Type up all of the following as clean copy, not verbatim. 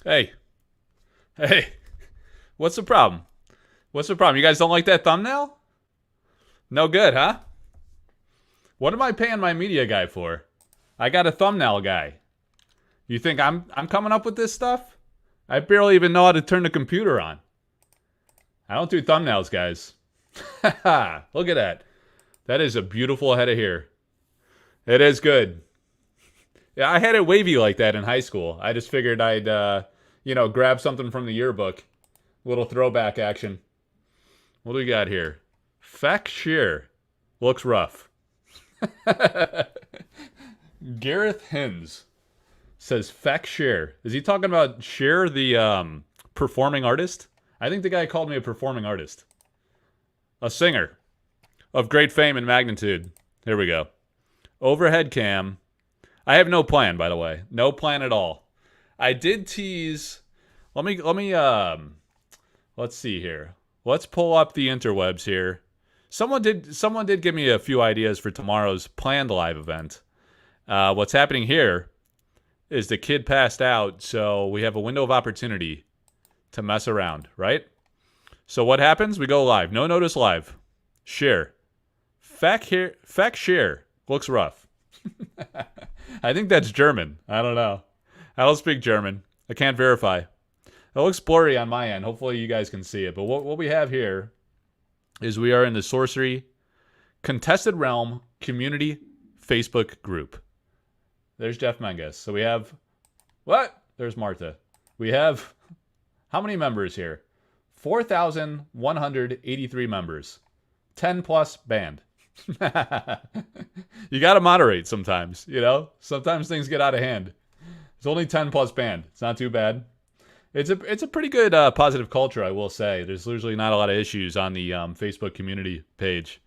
Hey, hey, what's the problem? What's the problem? You guys don't like that thumbnail? No good, huh? What am I paying my media guy for? I got a thumbnail guy. You think I'm coming up with this stuff? I barely even know how to turn the computer on. I don't do thumbnails, guys. Look at that. That is a beautiful head of hair. It is good. Yeah, I had it wavy like that in high school. I just figured I'd, grab something from the yearbook. Little throwback action. What do we got here? Feck Shear. Looks rough. Gareth Hins says Feck Shear. Is he talking about Shear, the performing artist? I think the guy called me a performing artist. A singer of great fame and magnitude. Here we go. Overhead cam. I have no plan, by the way. No plan at all. I did tease. Let's see here. Let's pull up the interwebs here. Someone did give me a few ideas for tomorrow's planned live event. What's happening here is the kid passed out, so we have a window of opportunity to mess around, right? So what happens? We go live. No notice live. Share. Feck share. Looks rough. I think that's German. I don't know. I don't speak German. I can't verify. It looks blurry on my end. Hopefully you guys can see it. But what we have here is we are in the Sorcery Contested Realm Community Facebook group. There's Jeff Menges. So we have... What? There's Martha. We have... How many members here? 4,183 members. 10 plus banned. You got to moderate sometimes, you know? Sometimes things get out of hand. It's only 10 plus banned. It's not too bad. It's a pretty good positive culture, I will say. There's usually not a lot of issues on the Facebook community page.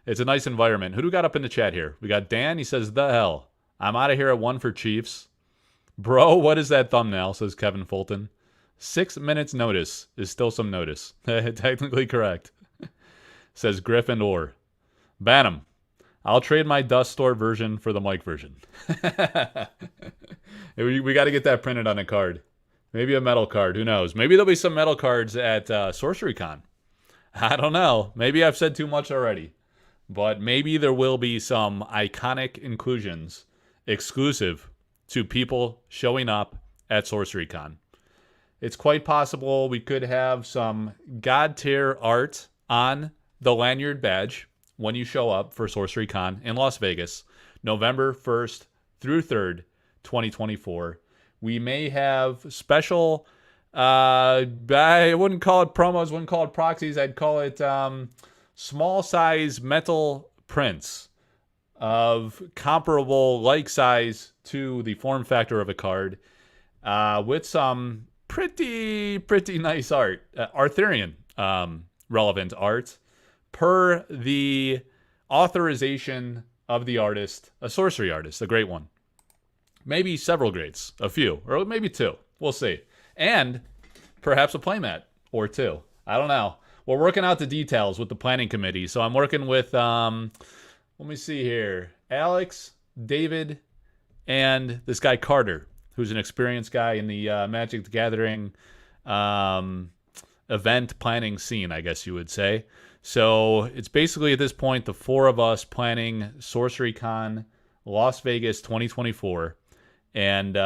It's a nice environment. Who do we got up in the chat here? We got Dan. He says, the hell. I'm out of here at 1 for Chiefs. Bro, what is that thumbnail? Says Kevin Fulton. 6 minutes notice is still some notice. Technically correct. Says Gryffindor. Ban him. I'll trade my Dust Store version for the Mike version. we got to get that printed on a card. Maybe a metal card. Who knows? Maybe there'll be some metal cards at SorceryCon. I don't know. Maybe I've said too much already. But maybe there will be some iconic inclusions exclusive to people showing up at SorceryCon. It's quite possible we could have some God tier art on the lanyard badge when you show up for SorceryCon in Las Vegas, November 1st through 3rd, 2024. We may have special, I wouldn't call it promos, wouldn't call it proxies. I'd call it small size metal prints of comparable like size to the form factor of a card with some pretty nice art, Arthurian relevant art per the authorization of the artist, a sorcery artist, a great one. Maybe several greats, a few, or maybe two. We'll see. And perhaps a playmat or two. I don't know. We're working out the details with the planning committee. So I'm working with, let me see here, Alex, David, and this guy Carter, who's an experienced guy in the Magic the Gathering event planning scene, I guess you would say. So it's basically at this point the four of us planning SorceryCon Las Vegas 2024. And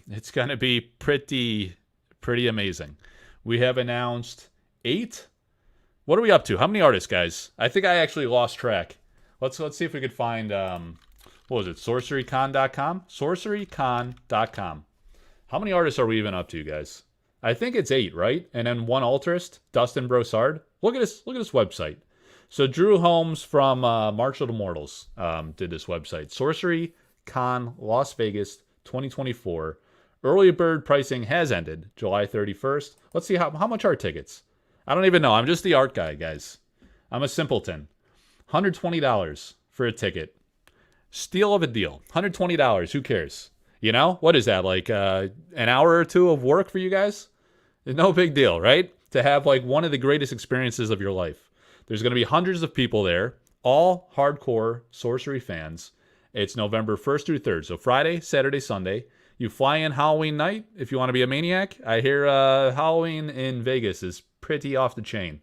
it's going to be pretty amazing. We have announced 8. What are we up to? How many artists, guys? I think I actually lost track. Let's see if we could find, what was it, sorcerycon.com? Sorcerycon.com. How many artists are we even up to, guys? I think it's 8, right? And then one altarist, Dustin Brossard. Look at this website. So Drew Holmes from March of the Mortals did this website. SorceryCon Las Vegas 2024. Early bird pricing has ended July 31st. Let's see how much are tickets. I don't even know. I'm just the art guy, guys. I'm a simpleton. $120 for a ticket. Steal of a deal. $120. Who cares? You know? What is that? Like an hour or two of work for you guys? It's no big deal, right? To have like one of the greatest experiences of your life. There's going to be hundreds of people there. All hardcore sorcery fans. It's November 1st through 3rd. So Friday, Saturday, Sunday. You fly in Halloween night if you want to be a maniac. I hear Halloween in Vegas is pretty off the chain.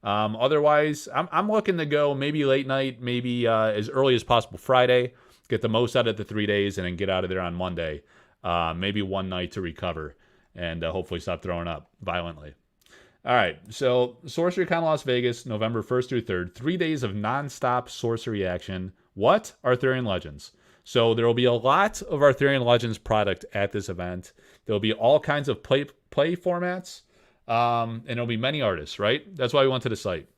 Otherwise, I'm looking to go maybe late night, maybe as early as possible Friday, get the most out of the 3 days, and then get out of there on Monday. Maybe one night to recover and hopefully stop throwing up violently. All right, so SorceryCon Las Vegas, November 1st through 3rd, 3 days of nonstop sorcery action. What? Arthurian Legends. So there will be a lot of Arthurian Legends product at this event. There will be all kinds of play formats, and there will be many artists, right? That's why we went to the site,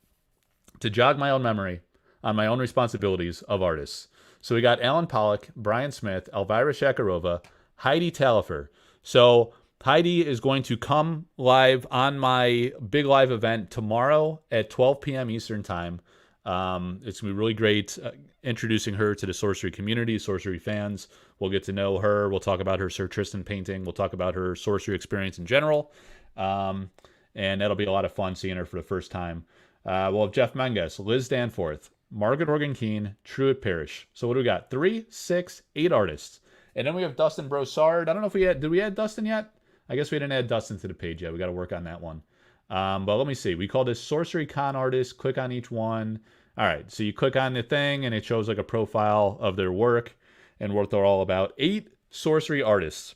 to jog my own memory on my own responsibilities of artists. So we got Alan Pollock, Brian Smith, Elvira Shakarova, Heidi Talifer. So Heidi is going to come live on my big live event tomorrow at 12 p.m. Eastern Time. It's going to be really great introducing her to the sorcery community, sorcery fans. We'll get to know her. We'll talk about her Sir Tristan painting. We'll talk about her sorcery experience in general. And that'll be a lot of fun seeing her for the first time. We'll have Jeff Menges, Liz Danforth, Margaret Organ-Keene, Truett Parrish. So what do we got? 3, 6, 8 artists. And then we have Dustin Brossard. I don't know if did we add Dustin yet? I guess we didn't add Dustin to the page yet. We got to work on that one. But let me see. We call this Sorcery Con artists. Click on each one. All right. So you click on the thing and it shows like a profile of their work and what they're all about. 8 sorcery artists.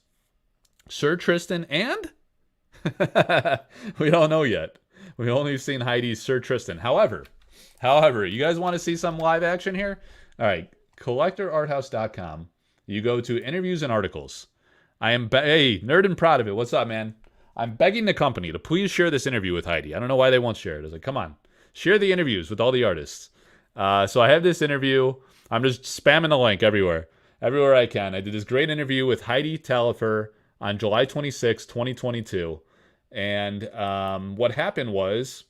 Sir Tristan and? We don't know yet. We've only seen Heidi's Sir Tristan. However, you guys want to see some live action here? All right. CollectorArthouse.com. You go to interviews and articles. Hey, Nerd and Proud of It. What's up, man? I'm begging the company to please share this interview with Heidi. I don't know why they won't share it. I was like, come on, share the interviews with all the artists. So I have this interview. I'm just spamming the link everywhere I can. I did this great interview with Heidi Talifer on July 26, 2022. And what happened was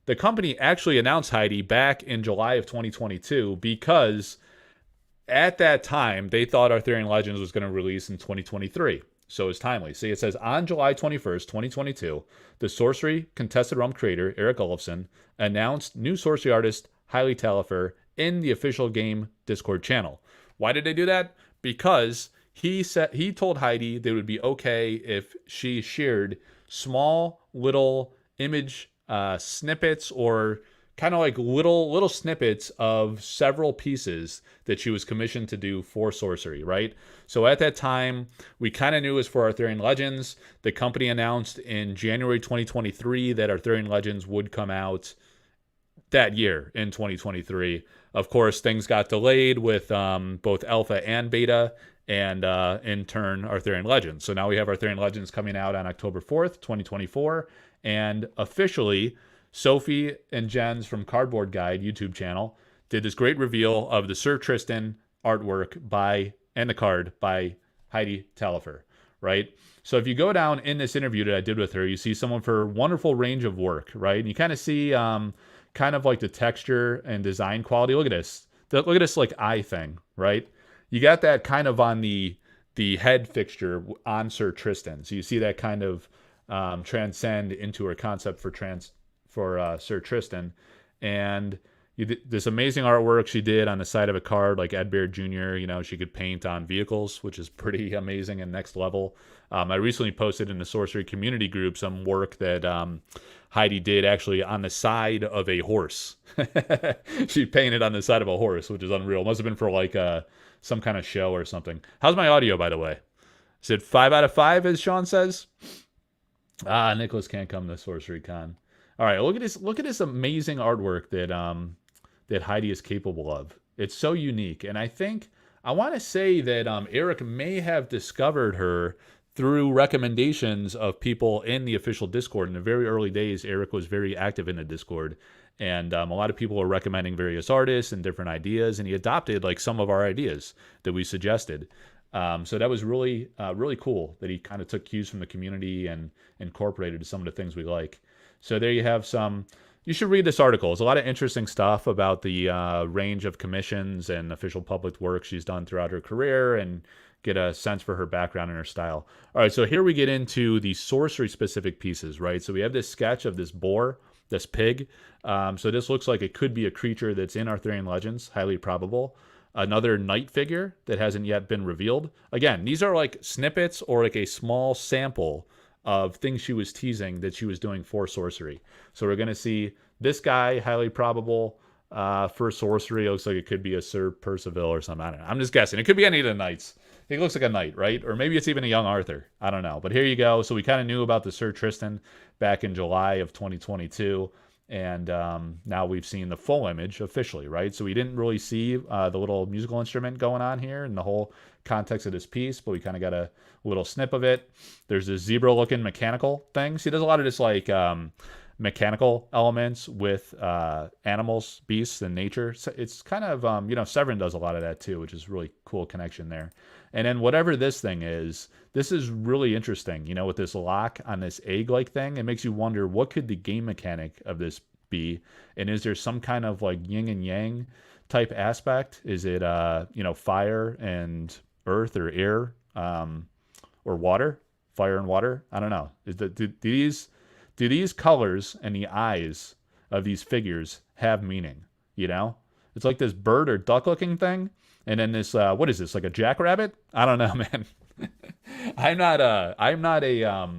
the company actually announced Heidi back in July of 2022 because at that time, they thought Arthurian Legends was going to release in 2023. So it's timely. See, it says, on July 21st, 2022, the Sorcery Contested Realm creator, Eric Olofsson, announced new sorcery artist, Heidi Talifer, in the official game Discord channel. Why did they do that? Because he told Heidi that it would be okay if she shared small little image snippets or kind of like little snippets of several pieces that she was commissioned to do for sorcery, right? So at that time, we kind of knew it was for Arthurian Legends. The company announced in January 2023 that Arthurian Legends would come out that year in 2023. Of course, things got delayed with both alpha and beta, and in turn, Arthurian Legends. So now we have Arthurian Legends coming out on October 4th, 2024, and officially, Sophie and Jen's from Cardboard Guide YouTube channel did this great reveal of the Sir Tristan artwork and the card by Heidi Talifer, right? So if you go down in this interview that I did with her, you see someone for wonderful range of work, right? And you kind of see kind of like the texture and design quality. Look at this. Look at this like eye thing, right? You got that kind of on the head fixture on Sir Tristan. So you see that kind of transcend into her concept for Sir Tristan. And this amazing artwork she did on the side of a card like Ed Baird Jr. You know, she could paint on vehicles, which is pretty amazing and next level. I recently posted in the sorcery community group some work that Heidi did actually on the side of a horse. She painted on the side of a horse, which is unreal. Must have been for like some kind of show or something. How's my audio, by the way? Is it 5 out of 5, as Sean says? Nicholas can't come to Sorcery Con. All right, look at this amazing artwork that Heidi is capable of. It's so unique, and I want to say that Eric may have discovered her through recommendations of people in the official Discord. In the very early days, Eric was very active in the Discord, and a lot of people were recommending various artists and different ideas, and he adopted like some of our ideas that we suggested. So that was really cool that he kind of took cues from the community and incorporated some of the things we like. So there you have some. You should read this article. There's a lot of interesting stuff about the range of commissions and official public work she's done throughout her career and get a sense for her background and her style. All right, so here we get into the sorcery-specific pieces, right? So we have this sketch of this boar, this pig. So this looks like it could be a creature that's in Arthurian Legends, highly probable. another knight figure that hasn't yet been revealed. Again, these are like snippets or like a small sample of things she was teasing that she was doing for Sorcery. So we're going to see this guy, highly probable for Sorcery. It looks like it could be a Sir Percival or something. I don't know. I'm just guessing. It could be any of the knights. He looks like a knight, right? Or maybe it's even a young Arthur. I don't know. But here you go. So we kind of knew about the Sir Tristan back in July of 2022. And now we've seen the full image officially, right? So we didn't really see the little musical instrument going on here in the whole context of this piece, but we kind of got a little snip of it. There's this zebra-looking mechanical thing. See, there's a lot of just like mechanical elements with animals, beasts, and nature. So it's kind of, you know, Severin does a lot of that too, which is really cool connection there. And then whatever this thing is, this is really interesting, you know, with this lock on this egg-like thing. It makes you wonder, what could the game mechanic of this be? And is there some kind of like yin and yang type aspect? Is it, you know, fire and earth or air or water? Fire and water? I don't know. Do these colors and the eyes of these figures have meaning? You know? It's like this bird or duck-looking thing. And then this, what is this, like a jackrabbit? I don't know, man. I'm not a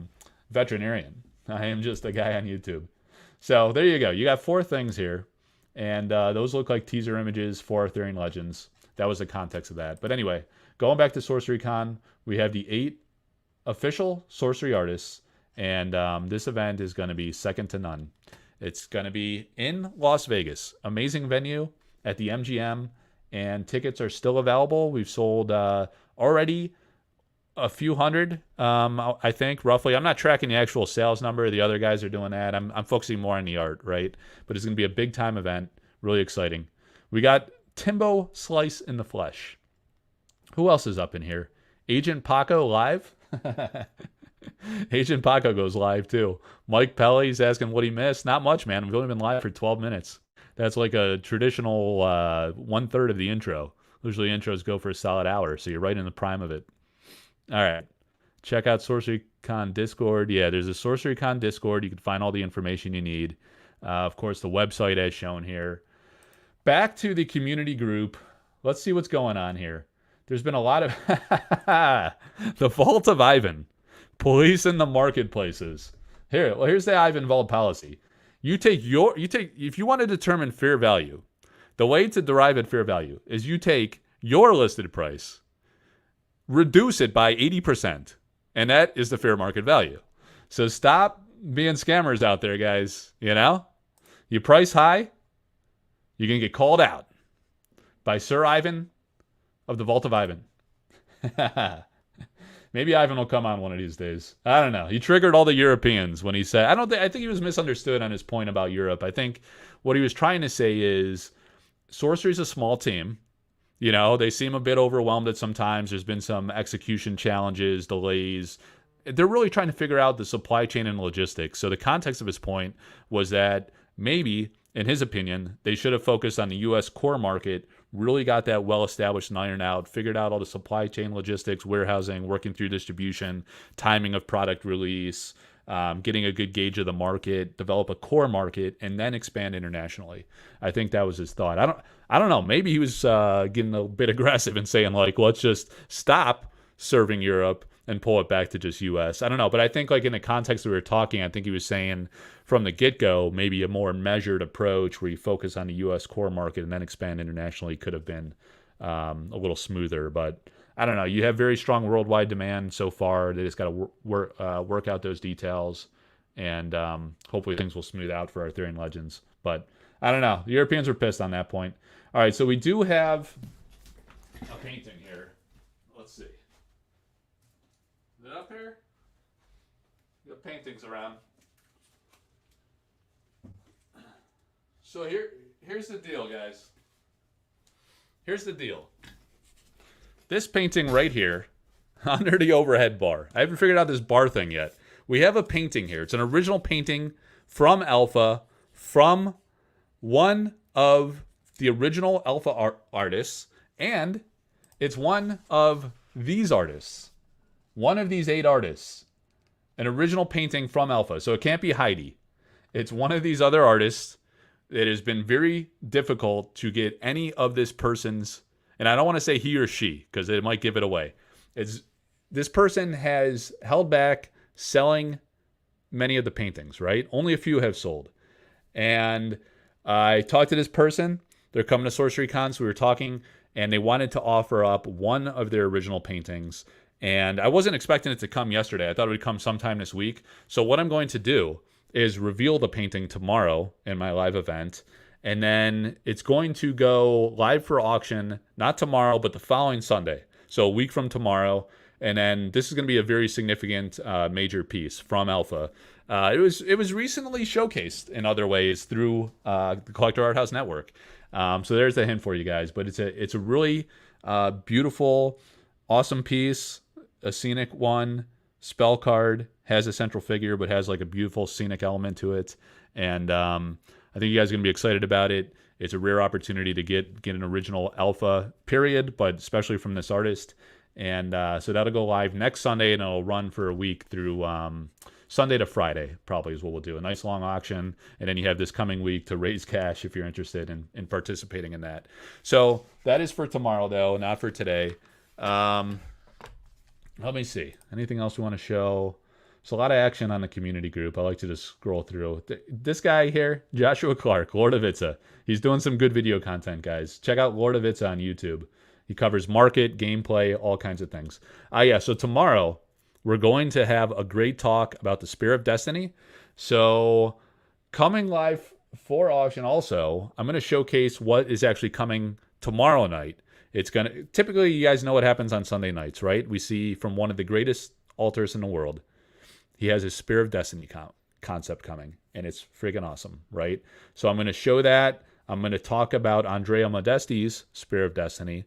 veterinarian. I am just a guy on YouTube. So there you go. You got 4 things here. And those look like teaser images for Arthurian Legends. That was the context of that. But anyway, going back to SorceryCon, we have the 8 official sorcery artists. And this event is going to be second to none. It's going to be in Las Vegas. Amazing venue at the MGM. And tickets are still available. We've sold already a few hundred, I think, roughly. I'm not tracking the actual sales number. The other guys are doing that. I'm focusing more on the art, right? But it's going to be a big-time event. Really exciting. We got Timbo Slice in the flesh. Who else is up in here? Agent Paco live? Agent Paco goes live, too. Mike Pelly's asking what he missed. Not much, man. We've only been live for 12 minutes. That's like a traditional 1/3 of the intro. Usually intros go for a solid hour, so you're right in the prime of it. All right. Check out SorceryCon Discord. Yeah, there's a SorceryCon Discord. You can find all the information you need. Of course, the website as shown here. Back to the community group. Let's see what's going on here. There's been a lot of... The Vault of Ivan. Police in the marketplaces. Here's the Ivan Vault policy. If you want to determine fair value, the way to derive at fair value is you take your listed price, reduce it by 80%, and that is the fair market value. So stop being scammers out there, guys. You know, you price high, you're going to get called out by Sir Ivan of the Vault of Ivan. Maybe Ivan will come on one of these days. I don't know. He triggered all the Europeans when he said... I think he was misunderstood on his point about Europe. I think what he was trying to say is Sorcery's a small team. You know, they seem a bit overwhelmed at some times. There's been some execution challenges, delays. They're really trying to figure out the supply chain and logistics. So the context of his point was that maybe, in his opinion, they should have focused on the U.S. core market, really got that well-established and ironed out, figured out all the supply chain logistics, warehousing, working through distribution, timing of product release, getting a good gauge of the market, develop a core market, and then expand internationally. I think that was his thought. I don't know. Maybe he was getting a bit aggressive and saying, like, let's just stop serving Europe and pull it back to just U.S. I don't know. But I think, like, in the context that we were talking, I think he was saying from the get-go, maybe a more measured approach where you focus on the U.S. core market and then expand internationally could have been a little smoother. But I don't know. You have very strong worldwide demand so far. They just got to work out those details, and hopefully things will smooth out for Arthurian Legends. But I don't know. The Europeans were pissed on that point. All right, so we do have a painting here. Let's see. Is it up here? We got paintings around. So here's the deal, guys. Here's the deal. This painting right here, under the overhead bar. I haven't figured out this bar thing yet. We have a painting here. It's an original painting from Alpha, from one of the original Alpha artists, and it's one of these artists. One of these 8 artists. An original painting from Alpha. So it can't be Heidi. It's one of these other artists. It has been very difficult to get any of this person's... and I don't want to say he or she because it might give it away. This person has held back selling many of the paintings, right? Only a few have sold. And I talked to this person. They're coming to Sorcery Con, so we were talking, and they wanted to offer up one of their original paintings. And I wasn't expecting it to come yesterday. I thought it would come sometime this week. So what I'm going to do is reveal the painting tomorrow in my live event. And then it's going to go live for auction, not tomorrow, but the following Sunday. So a week from tomorrow. And then this is going to be a very significant major piece from Alpha. It was recently showcased in other ways through the Collector Art House Network. So there's a hint for you guys. But it's a really beautiful, awesome piece, a scenic one, spell card, has a central figure, but has like a beautiful scenic element to it. And I think you guys are going to be excited about it. It's a rare opportunity to get an original Alpha, period, but especially from this artist. And so that'll go live next Sunday, and it'll run for a week through Sunday to Friday, probably is what we'll do. A nice long auction, and then you have this coming week to raise cash if you're interested in participating in that. So that is for tomorrow, though, not for today. Let me see. Anything else we want to show? There's a lot of action on the community group. I like to just scroll through. This guy here, Joshua Clark, Lord of Itza. He's doing some good video content, guys. Check out Lord of Itza on YouTube. He covers market, gameplay, all kinds of things. Yeah, so tomorrow we're going to have a great talk about the Spear of Destiny. So coming live for auction also, I'm going to showcase what is actually coming tomorrow night. It's going to, typically you guys know what happens on Sunday nights, right? We see from one of the greatest altars in the world, he has his Spear of Destiny concept coming, and it's freaking awesome, right? So I'm going to show that. I'm going to talk about Andrea Modesti's Spear of Destiny.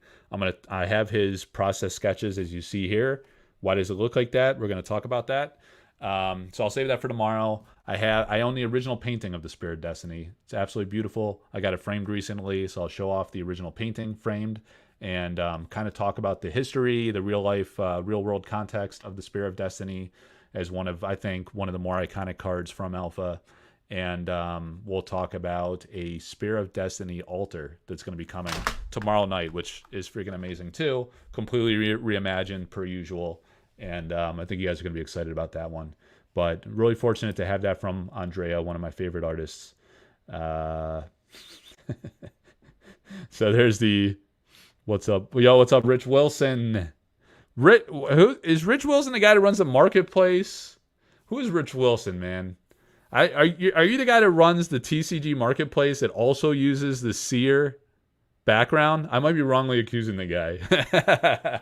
I have his process sketches as you see here. Why does it look like that? We're going to talk about that. So I'll save that for tomorrow. I own the original painting of the Spear of Destiny. It's absolutely beautiful. I got it framed recently, so I'll show off the original painting framed and kind of talk about the history, the real life, real world context of the Spear of Destiny as I think one of the more iconic cards from Alpha. And we'll talk about a Spear of Destiny altar that's going to be coming tomorrow night, which is freaking amazing too. Completely reimagined per usual. And I think you guys are going to be excited about that one. But really fortunate to have that from Andrea, one of my favorite artists. So there's the, what's up? Yo, what's up, Rich Wilson? Who is Rich Wilson, the guy that runs the marketplace? Who is Rich Wilson, man? Are you the guy that runs the TCG marketplace that also uses the Seer background? I might be wrongly accusing the guy.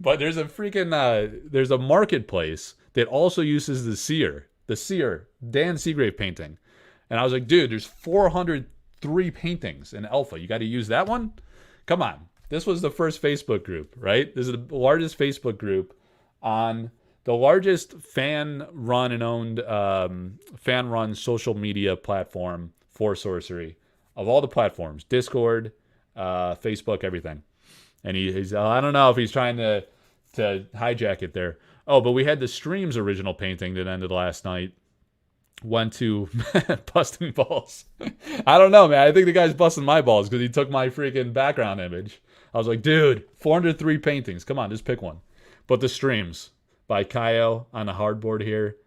But there's there's a marketplace that also uses the Seer Dan Seagrave painting. And I was like, dude, there's 403 paintings in Alpha. You got to use that one? Come on. This was the first Facebook group, right? This is the largest Facebook group on the largest fan-run and owned, fan-run social media platform for Sorcery of all the platforms. Discord, Facebook, everything. And he's I don't know if he's trying to hijack it there. Oh, but we had the stream's original painting that ended last night. Went to busting balls. I don't know, man. I think the guy's busting my balls because he took my freaking background image. I was like, dude, 403 paintings. Come on, just pick one. But the streams by Kaio on the hardboard here.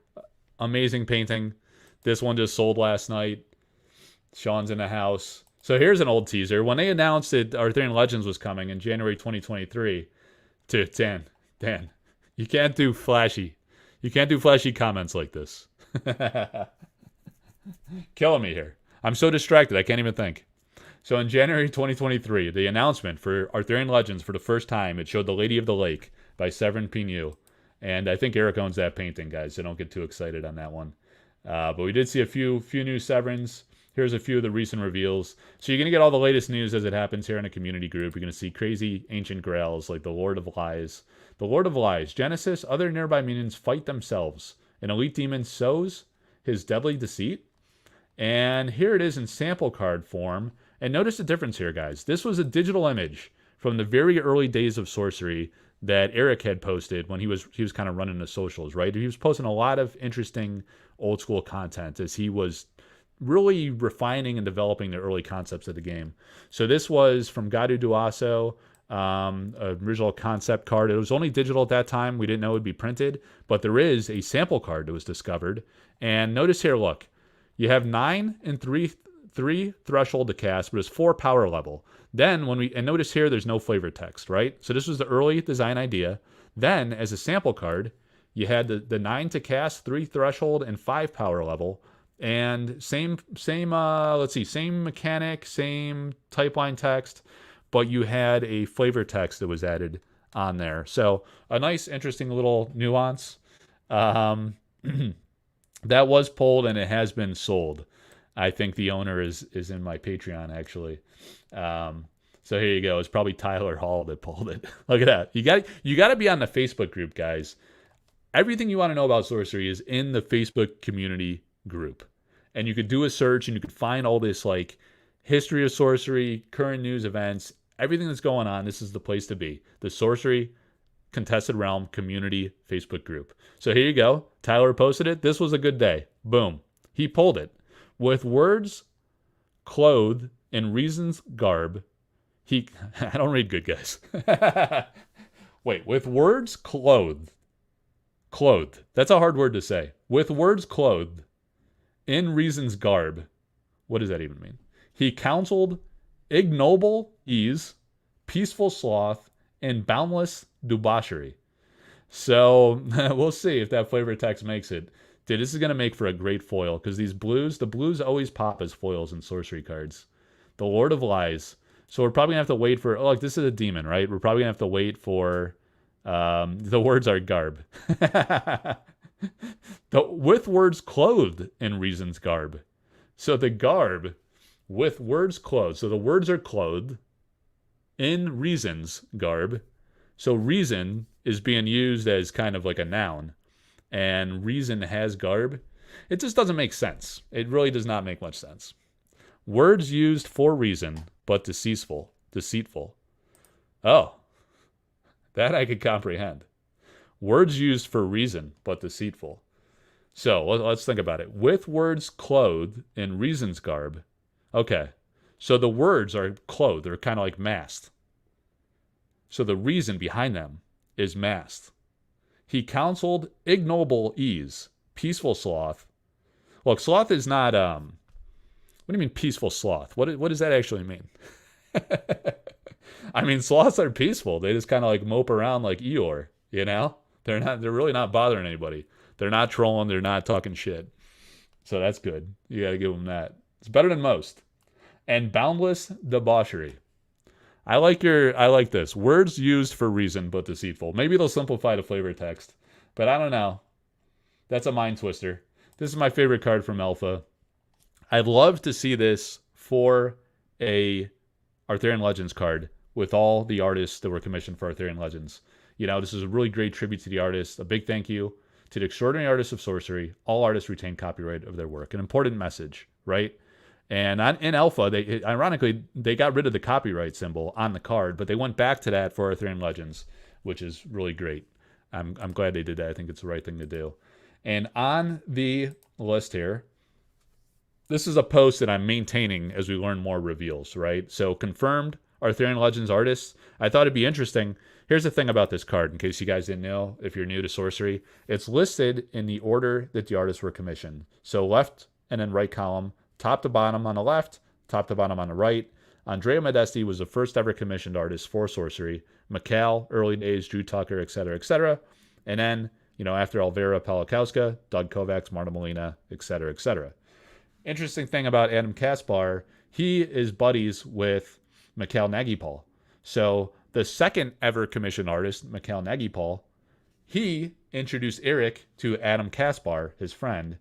Amazing painting. This one just sold last night. Sean's in the house. So here's an old teaser. When they announced that Arthurian Legends was coming in January 2023, Dan, you can't do flashy. You can't do flashy comments like this. Killing me here. I'm so distracted, I can't even think. So in January 2023, the announcement for Arthurian Legends for the first time, it showed The Lady of the Lake by Severin Pignou. And I think Eric owns that painting, guys, so don't get too excited on that one. But we did see a few new Severins. Here's a few of the recent reveals. So you're going to get all the latest news as it happens here in a community group. You're going to see crazy ancient grails like the Lord of Lies. The Lord of Lies. Genesis, other nearby minions fight themselves. An elite demon sows his deadly deceit. And here it is in sample card form. And notice the difference here, guys. This was a digital image from the very early days of Sorcery that Eric had posted when he was kind of running the socials, right? He was posting a lot of interesting old school content as he was really refining and developing the early concepts of the game. So this was from Gadu Duaso, original concept card. It was only digital at that time. We didn't know it would be printed, but there is a sample card that was discovered. And notice here, look, you have 9 and 3 threshold to cast, but it's 4 power level. Then and notice here, there's no flavor text, right? So this was the early design idea. Then as a sample card, you had the 9 to cast, 3 threshold, and 5 power level. And same mechanic, same type line text, but you had a flavor text that was added on there. So a nice, interesting little nuance. That was pulled and it has been sold. I think the owner is in my Patreon, actually. So here you go. It's probably Tyler Hall that pulled it. Look at that. You got to be on the Facebook group, guys. Everything you want to know about Sorcery is in the Facebook community group. And you could do a search and you could find all this like history of Sorcery, current news, events, everything that's going on. This is the place to be. The Sorcery Contested Realm community Facebook group. So here you go. Tyler posted it. This was a good day. Boom. He pulled it. With words clothed in reason's garb, I don't read good, guys. Wait, with words clothed. Clothed. That's a hard word to say. With words clothed in reason's garb. What does that even mean? He counseled ignoble ease, peaceful sloth, and boundless debauchery. So we'll see if that flavor text makes it. Dude, this is going to make for a great foil because the blues always pop as foils in sorcery cards. The Lord of Lies. So we're probably going to have to wait for, like, this is a demon, right? We're probably going to have to wait for, the words are garb. With words clothed in reason's garb. So the garb with words clothed. So the words are clothed in reason's garb. So reason is being used as kind of like a noun. And reason has garb. It just doesn't make sense. It really does not make much sense. Words used for reason, but deceitful. Oh, that I could comprehend. Words used for reason, but deceitful. So let's think about it. With words clothed in reason's garb. Okay, so the words are clothed. They're kind of like masked. So the reason behind them is masked. He counseled ignoble ease, peaceful sloth. Look, sloth is not, what do you mean peaceful sloth? What does that actually mean? I mean, sloths are peaceful. They just kind of like mope around like Eeyore, you know? They're really not bothering anybody. They're not trolling. They're not talking shit. So that's good. You got to give them that. It's better than most. And boundless debauchery. I like this. Words used for reason, but deceitful. Maybe they'll simplify the flavor text, but I don't know. That's a mind twister. This is my favorite card from Alpha. I'd love to see this for a Arthurian Legends card with all the artists that were commissioned for Arthurian Legends. You know, this is a really great tribute to the artists. A big thank you to the extraordinary artists of sorcery. All artists retain copyright of their work. An important message, right? And in Alpha, ironically, they got rid of the copyright symbol on the card, but they went back to that for Arthurian Legends, which is really great. I'm glad they did that. I think it's the right thing to do. And on the list here, this is a post that I'm maintaining as we learn more reveals, right? So confirmed Arthurian Legends artists. I thought it'd be interesting. Here's the thing about this card, in case you guys didn't know, if you're new to sorcery. It's listed in the order that the artists were commissioned. So left and then right column, top to bottom on the left, top to bottom on the right. Andrea Modesti was the first ever commissioned artist for sorcery. McCall, early days, Drew Tucker, etc., etc. And then, after Elvira Palakowska, Doug Kovacs, Marta Molina, etc., etc. Interesting thing about Adam Kaspar, he is buddies with Mikhail Nagypal. So the second ever commissioned artist, Mikhail Nagypal, he introduced Eric to Adam Kaspar, his friend,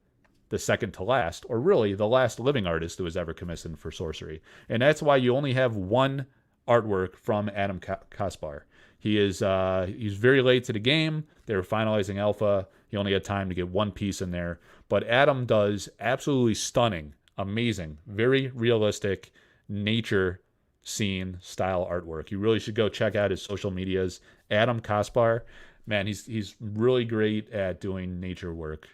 the second to last, or really the last living artist who was ever commissioned for sorcery. And that's why you only have one artwork from Adam Kaspar. He's very late to the game. They were finalizing Alpha. He only had time to get one piece in there. But Adam does absolutely stunning, amazing, very realistic nature scene style artwork. You really should go check out his social medias. Adam Kaspar, man, he's really great at doing nature work.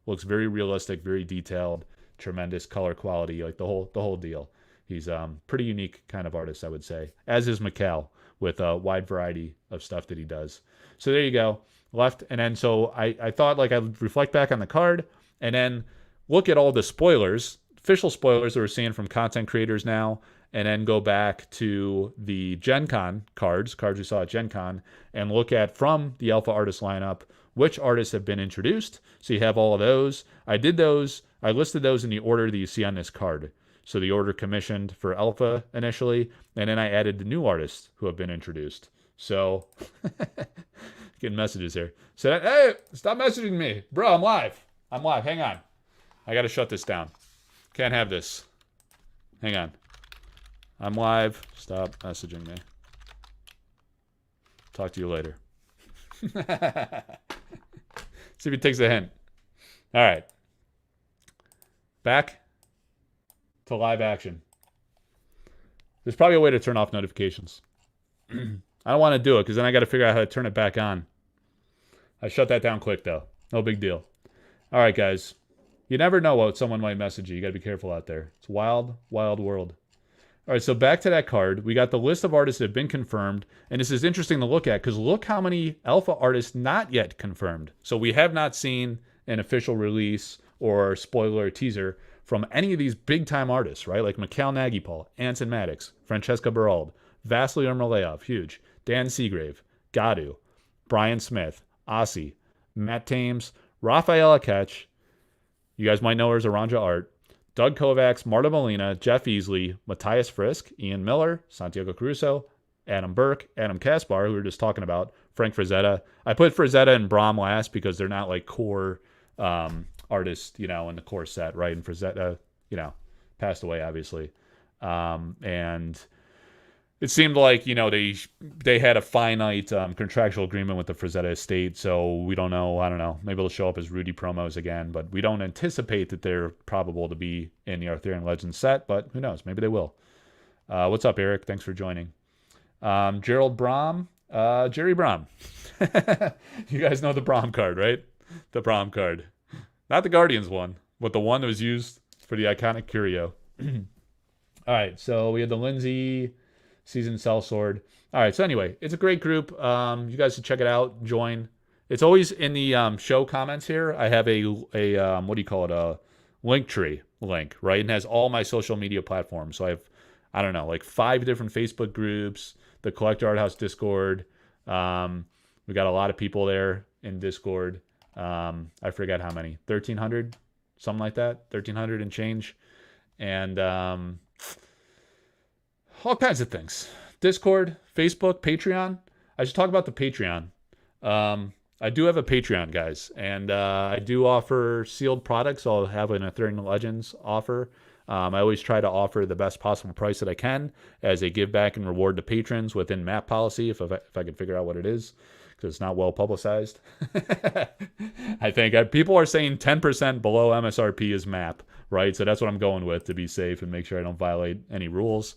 Looks very realistic, very detailed, tremendous color quality, like the whole deal. He's pretty unique kind of artist, I would say. As is Mikhail. with a wide variety of stuff that he does. So there you go. Left. And then so I thought like I'd reflect back on the card and then look at all the spoilers, official spoilers that we're seeing from content creators now, and then go back to the Gen Con cards we saw at Gen Con, and look at from the Alpha artist lineup which artists have been introduced. So you have all of those. I listed those in the order that you see on this card. So the order commissioned for Alpha initially, and then I added the new artists who have been introduced. So, getting messages here. So, hey, stop messaging me. Bro, I'm live. Hang on. I got to shut this down. Can't have this. Hang on. I'm live. Stop messaging me. Talk to you later. See if he takes a hint. All right. Back to live action. There's probably a way to turn off notifications. I don't want to do it because then I got to figure out how to turn it back on. I shut that down quick though. No big deal. All right, guys. You never know what someone might message you. You got to be careful out there. It's wild, wild world. All right, so back to that card. We got the list of artists that have been confirmed, and this is interesting to look at because look how many Alpha artists not yet confirmed. So we have not seen an official release or spoiler or teaser from any of these big-time artists, right? Like Mikhail Nagypal, Anson Maddox, Francesca Berald, Vasily Ermolev, huge, Dan Seagrave, Gadu, Brian Smith, Ossie, Matt Thames, Rafaela Ketch, you guys might know her as Aranja Art, Doug Kovacs, Marta Molina, Jeff Easley, Matthias Frisk, Ian Miller, Santiago Caruso, Adam Burke, Adam Kaspar, who we were just talking about, Frank Frazetta. I put Frazetta and Brahm last because they're not like core artists, in the core set, right? And Frazetta, passed away, obviously. And it seemed like, they had a finite contractual agreement with the Frazetta estate, so we don't know. I don't know. Maybe they'll show up as Rudy promos again, but we don't anticipate that they're probable to be in the Arthurian Legends set, but who knows? Maybe they will. What's up, Eric? Thanks for joining. Gerald Brahm, Jerry Brahm. You guys know the Brahm card, right? The Brahm card. Not the Guardians one, but the one that was used for the iconic Curio. All right, so we had the Lindsay Season Sellsword. All right, so anyway, it's a great group. You guys should check it out. Join. It's always in the show comments here. I have a what do you call it? A Linktree link, right? And it has all my social media platforms. So I have, I don't know, like 5 different Facebook groups, the Collector Art House Discord. We got a lot of people there in Discord. I forget how many, 1,300, something like that, 1,300 and change. And all kinds of things. Discord, Facebook, Patreon. I should talk about the Patreon. I do have a Patreon, guys, and I do offer sealed products. I'll have an Arthurian Legends offer. I always try to offer the best possible price that I can as a give back and reward to patrons within map policy, if I can figure out what it is, because it's not well publicized. I think people are saying 10% below MSRP is map, right? So that's what I'm going with to be safe and make sure I don't violate any rules.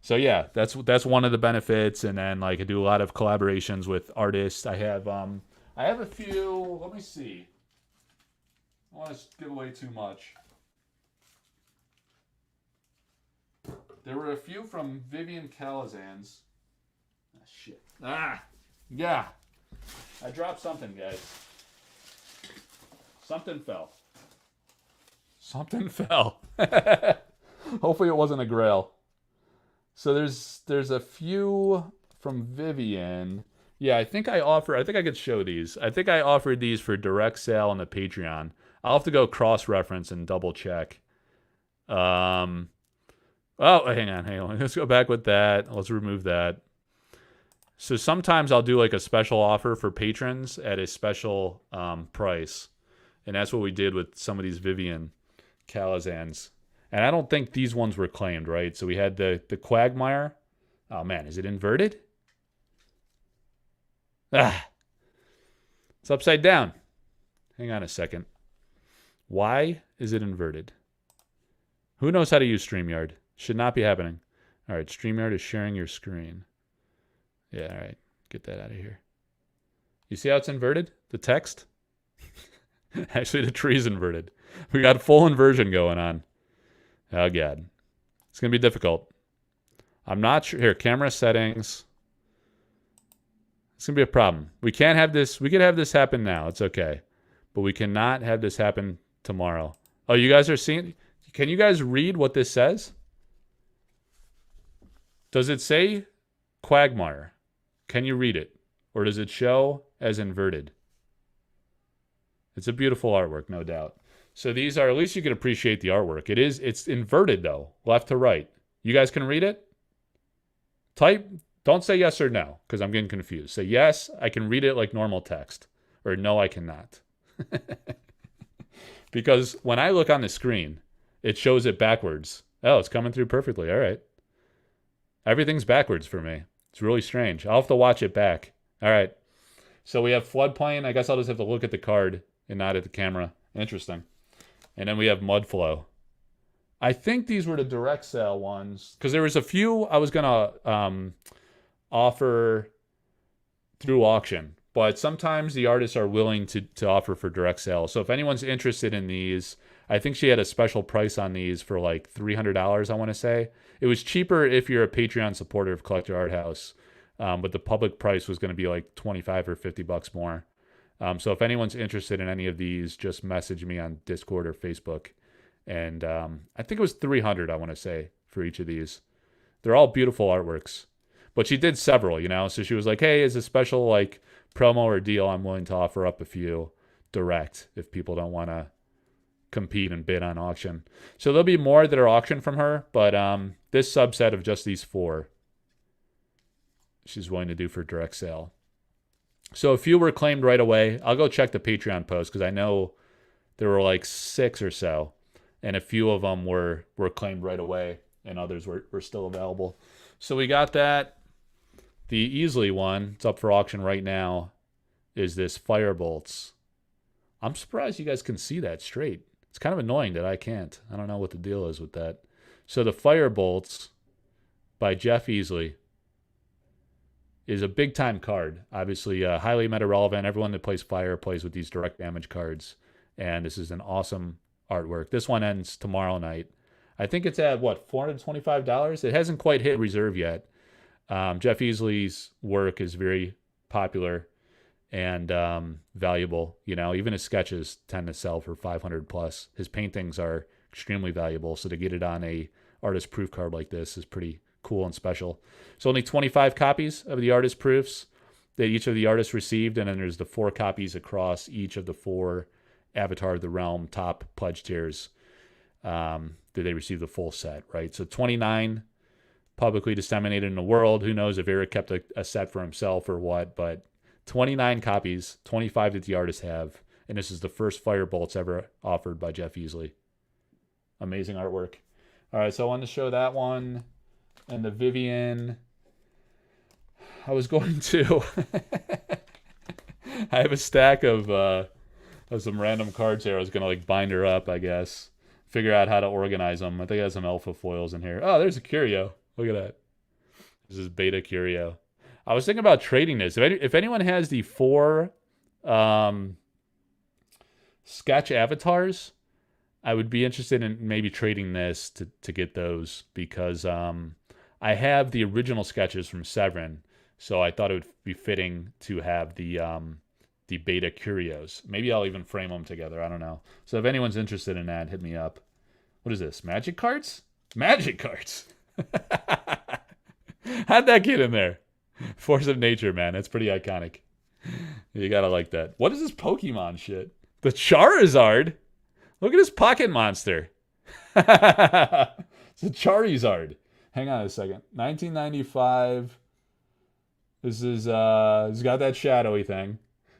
So yeah, that's one of the benefits. And then like I do a lot of collaborations with artists. I have a few. Let me see. I don't want to give away too much. There were a few from Vivian Calazans. Ah, shit. Yeah. I dropped something, guys. Something fell. Hopefully it wasn't a grail. So there's a few from Vivian. Yeah, I think I could show these. I think I offered these for direct sale on the Patreon. I'll have to go cross-reference and double check. Oh, hang on. Let's go back with that. Let's remove that. So sometimes I'll do like a special offer for patrons at a special price. And that's what we did with some of these Vivian Calazans. And I don't think these ones were claimed, right? So we had the Quagmire. Oh, man, is it inverted? It's upside down. Hang on a second. Why is it inverted? Who knows how to use StreamYard? Should not be happening. All right, StreamYard is sharing your screen. Yeah, all right. Get that out of here. You see how it's inverted? The text? Actually, the tree's inverted. We got full inversion going on. Oh, God. It's going to be difficult. I'm not sure. Here, camera settings. It's going to be a problem. We can't have this. We could have this happen now. It's okay. But we cannot have this happen tomorrow. Oh, you guys are seeing? Can you guys read what this says? Does it say Quagmire? Can you read it? Or does it show as inverted? It's a beautiful artwork, no doubt. So these are, at least you can appreciate the artwork. It's inverted though, left to right. You guys can read it? Type, don't say yes or no, because I'm getting confused. Say yes, I can read it like normal text. Or no, I cannot. Because when I look on the screen, it shows it backwards. Oh, it's coming through perfectly. All right. Everything's backwards for me. It's really strange. I'll have to watch it back. All right. So we have Floodplain. I guess I'll just have to look at the card and not at the camera. Interesting. And then we have Mudflow. I think these were the direct sale ones. Because there was a few I was going to offer through auction. But sometimes the artists are willing to offer for direct sale. So if anyone's interested in these, I think she had a special price on these for like $300, I want to say. It was cheaper if you're a Patreon supporter of Collector Art House. But the public price was going to be like 25 or 50 bucks more. So if anyone's interested in any of these, just message me on Discord or Facebook. And I think it was 300, I want to say, for each of these. They're all beautiful artworks. But she did several, you know. So she was like, hey, as a special like promo or deal, I'm willing to offer up a few direct if people don't want to compete and bid on auction. So there'll be more that are auctioned from her. But this subset of just these 4, she's willing to do for direct sale. So a few were claimed right away. I'll go check the Patreon post because I know there were like 6 or so. And a few of them were claimed right away and others were still available. So we got that. The Easley one, it's up for auction right now, is this Firebolts. I'm surprised you guys can see that straight. It's kind of annoying that I can't. I don't know what the deal is with that. So the Firebolts by Jeff Easley is a big-time card. Obviously, highly meta-relevant. Everyone that plays Fire plays with these direct damage cards. And this is an awesome artwork. This one ends tomorrow night. I think it's at, what, $425? It hasn't quite hit reserve yet. Jeff Easley's work is very popular and valuable. You know, even his sketches tend to sell for 500 plus. His paintings are extremely valuable. So to get it on a artist proof card like this is pretty cool and special. So only 25 copies of the artist proofs that each of the artists received. And then there's the 4 copies across each of the 4 Avatar of the Realm top pledge tiers that they received the full set, right? So 29 publicly disseminated in the world. Who knows if Eric kept a set for himself or what, but 29 copies, 25 that the artists have. And this is the first Firebolts ever offered by Jeff Easley. Amazing artwork. All right, so I wanted to show that one. And the Vivian, I was going to, I have a stack of some random cards here. I was going to like bind her up, I guess. Figure out how to organize them. I think I have some alpha foils in here. Oh, there's a Curio. Look at that. This is Beta Curio. I was thinking about trading this. If anyone has the 4 sketch avatars, I would be interested in maybe trading this to get those because I have the original sketches from Severin, so I thought it would be fitting to have the Beta Curios. Maybe I'll even frame them together. I don't know. So if anyone's interested in that, hit me up. What is this? Magic cards? Magic cards. How'd that get in there? Force of nature, man. That's pretty iconic. You gotta like that. What is this Pokemon shit? The Charizard? Look at this pocket monster. It's a Charizard. Hang on a second. 1995. This is, it's got that shadowy thing.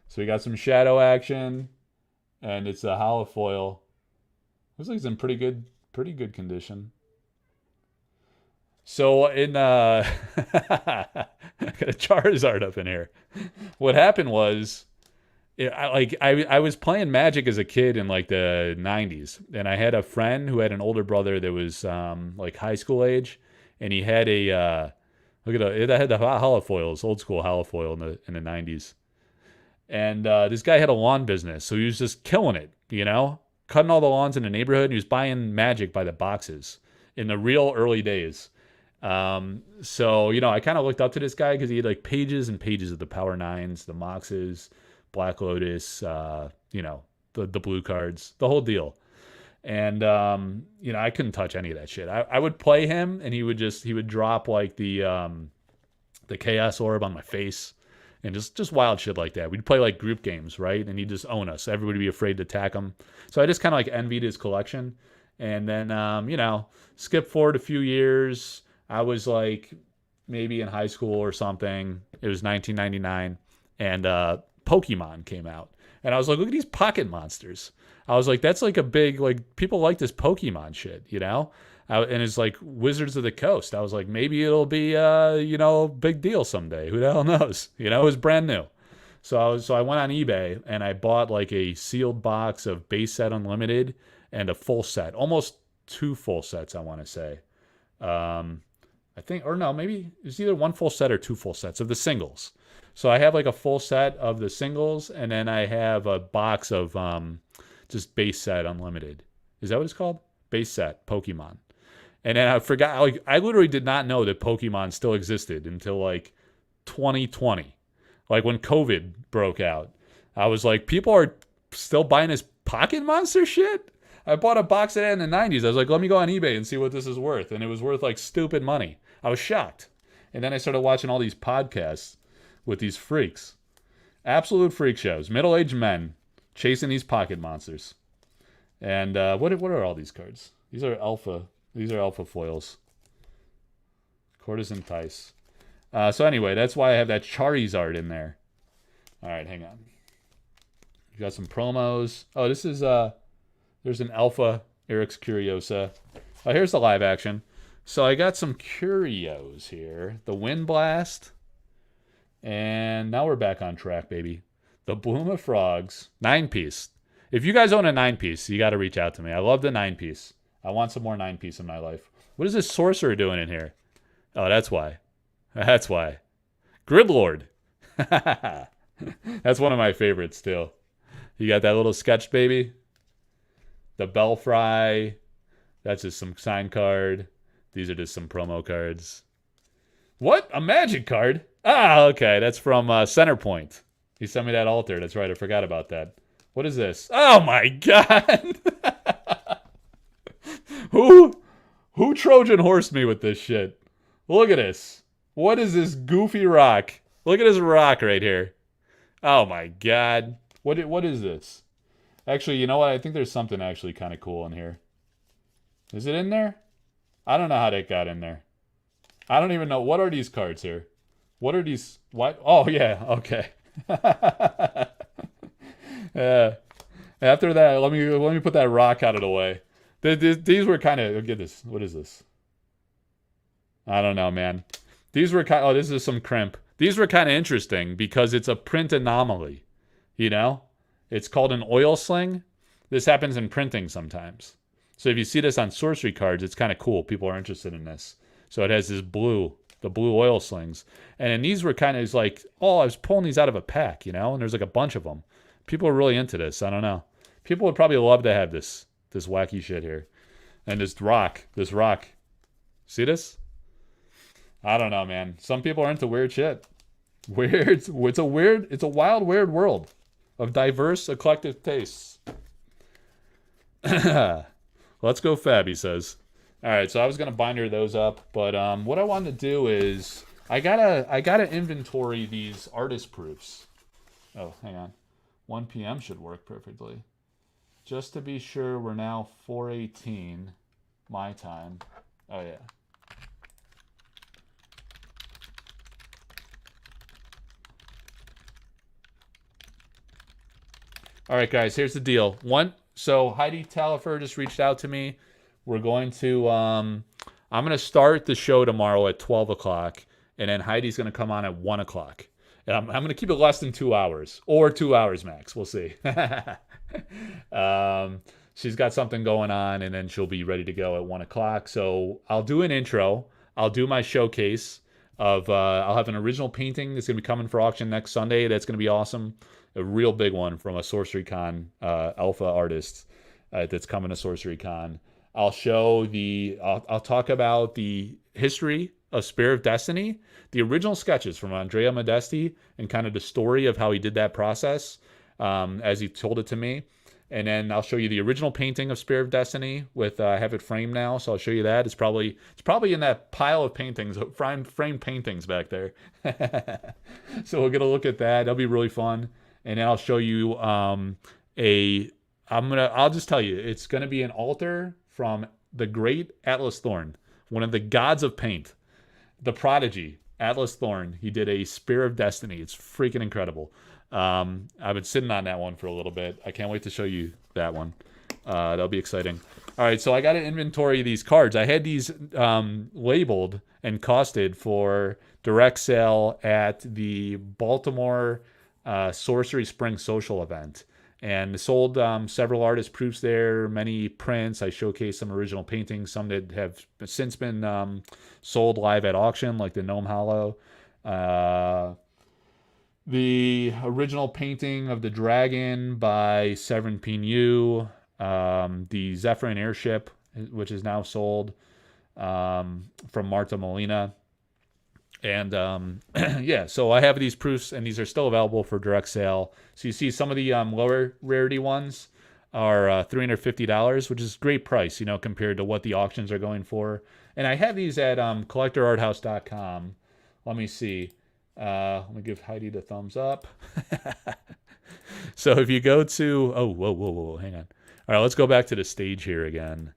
So we got some shadow action. And it's a holofoil. Looks like it's in pretty good condition. So in I got a Charizard up in here. What happened was, I was playing Magic as a kid in like the 90s, and I had a friend who had an older brother that was like high school age, and he had a it had the holofoils, old school holofoil in the 90s, and this guy had a lawn business, so he was just killing it, you know, cutting all the lawns in the neighborhood. And he was buying Magic by the boxes in the real early days. So, I kind of looked up to this guy because he had like pages and pages of the Power Nines, the Moxes, Black Lotus, the blue cards, the whole deal. And, I couldn't touch any of that shit. I would play him and he would drop like the Chaos Orb on my face and just wild shit like that. We'd play like group games, right? And he'd just own us. Everybody would be afraid to attack him. So I just kind of like envied his collection. And then, skip forward a few years. I was like maybe in high school or something. It was 1999, and Pokemon came out. And I was like, look at these pocket monsters. I was like, that's like a big, like, people like this Pokemon shit, and it's like Wizards of the Coast. I was like, maybe it'll be, big deal someday. Who the hell knows? It was brand new. So I went on eBay and I bought like a sealed box of base set unlimited and a full set, almost 2 full sets, I want to say. I think, or no, maybe it's either 1 full set or 2 full sets of the singles. So I have like a full set of the singles, and then I have a box of just base set unlimited. Is that what it's called? Base set Pokemon. And then I forgot, like, I literally did not know that Pokemon still existed until like 2020. Like when COVID broke out. I was like, people are still buying this Pocket Monster shit? I bought a box of that in the 90s. I was like, let me go on eBay and see what this is worth. And it was worth like stupid money. I was shocked. And then I started watching all these podcasts with these freaks. Absolute freak shows. Middle-aged men chasing these pocket monsters. And what are all these cards? These are alpha foils. Courtesan Tice. So anyway, that's why I have that Charizard in there. All right, hang on. You got some promos. Oh, this is there's an alpha Eric's Curiosa. Oh, here's the live action. So I got some curios here. The Wind Blast. And now we're back on track, baby. The Bloom of Frogs. 9-piece. If you guys own a 9-piece, you got to reach out to me. I love the 9-piece. I want some more 9-piece in my life. What is this Sorcerer doing in here? Oh, that's why. That's why. Gridlord. That's one of my favorites, too. You got that little sketch, baby. The Belfry. That's just some sign card. These are just some promo cards. What? A magic card? Ah, okay. That's from Centerpoint. He sent me that altar. That's right. I forgot about that. What is this? Oh, my God. Who Trojan horsed me with this shit? Look at this. What is this goofy rock? Look at this rock right here. Oh, my God. What is this? Actually, you know what? I think there's something actually kind of cool in here. Is it in there? I don't know how that got in there. I don't even know. What are these cards here? What are these? What? Oh, yeah. Okay. Yeah. After that, let me put that rock out of the way. These were kind of... Look at this. What is this? I don't know, man. These were kind... Oh, this is some crimp. These were kind of interesting because it's a print anomaly. It's called an oil sling. This happens in printing sometimes. So if you see this on sorcery cards, it's kind of cool. People are interested in this. So it has this the blue oil slings. And then these were kind of like, I was pulling these out of a pack, and there's like a bunch of them. People are really into this. I don't know. People would probably love to have this wacky shit here. And this rock. See this? I don't know, man. Some people are into weird shit. Weird. It's a wild, weird world of diverse, eclectic tastes. Let's go Fab, he says. All right, so I was gonna binder those up, but what I wanted to do is I gotta inventory these artist proofs. Oh, hang on, 1 p.m. should work perfectly. Just to be sure, we're now 4:18 my time. Oh yeah. All right, guys, here's the deal. So Heidi Talifer just reached out to me. We're going to, I'm going to start the show tomorrow at 12 o'clock, and then Heidi's going to come on at 1 o'clock. And I'm going to keep it less than 2 hours, or 2 hours max. We'll see. She's got something going on, and then she'll be ready to go at 1 o'clock. So I'll do an intro. I'll do my showcase of, I'll have an original painting that's going to be coming for auction next Sunday. That's going to be awesome. A real big one from a Sorcery Con alpha artist that's coming to Sorcery Con. I'll show I'll talk about the history of Spear of Destiny, the original sketches from Andrea Modesti, and kind of the story of how he did that process as he told it to me. And then I'll show you the original painting of Spear of Destiny with I have it framed now, so I'll show you that. It's probably in that pile of paintings, framed paintings back there. So we'll get a look at that. That'll be really fun. And then I'll show you I'll just tell you, it's gonna be an altar from the great Atlas Thorn, one of the gods of paint, the prodigy, Atlas Thorn. He did a Spear of Destiny. It's freaking incredible. I've been sitting on that one for a little bit. I can't wait to show you that one. That'll be exciting. All right, so I got to inventory these cards. I had these labeled and costed for direct sale at the Baltimore Sorcery Spring Social event. And sold several artist proofs there, many prints. I showcased some original paintings, some that have since been sold live at auction, like the Gnome Hollow. The original painting of the dragon by Severin Pinu, the Zephyrin airship, which is now sold from Marta Molina. And yeah, so I have these proofs, and these are still available for direct sale. So you see some of the lower rarity ones are $350, which is a great price, compared to what the auctions are going for. And I have these at collectorarthouse.com. Let me see. Let me give Heidi the thumbs up. So if you go to, oh, whoa, hang on. All right, let's go back to the stage here again.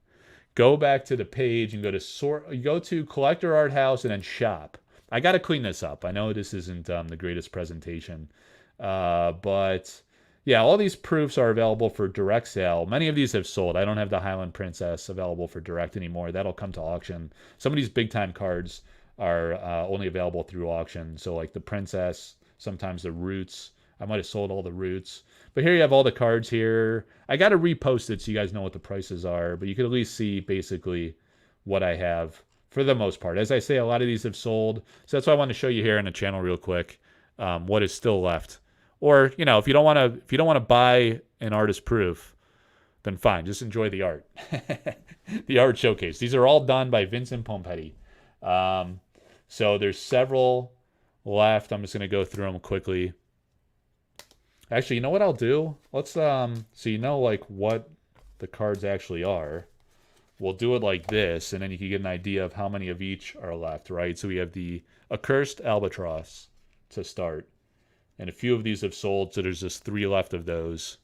Go back to the page and go to Collector Art House and then shop. I got to clean this up. I know this isn't the greatest presentation. But yeah, all these proofs are available for direct sale. Many of these have sold. I don't have the Highland Princess available for direct anymore. That'll come to auction. Some of these big time cards are only available through auction. So like the Princess, sometimes the Roots. I might have sold all the Roots. But here you have all the cards here. I got to repost it so you guys know what the prices are. But you can at least see basically what I have for the most part. As I say, a lot of these have sold. So that's why I want to show you here on the channel real quick what is still left. Or, if you don't want to buy an artist proof, then fine, just enjoy the art. The art showcase. These are all done by Vincent Pompetti. So there's several left. I'm just going to go through them quickly. Actually, you know what I'll do? Let's so like what the cards actually are. We'll do it like this, and then you can get an idea of how many of each are left, right? So we have the Accursed Albatross to start. And a few of these have sold, so there's just 3 left of those.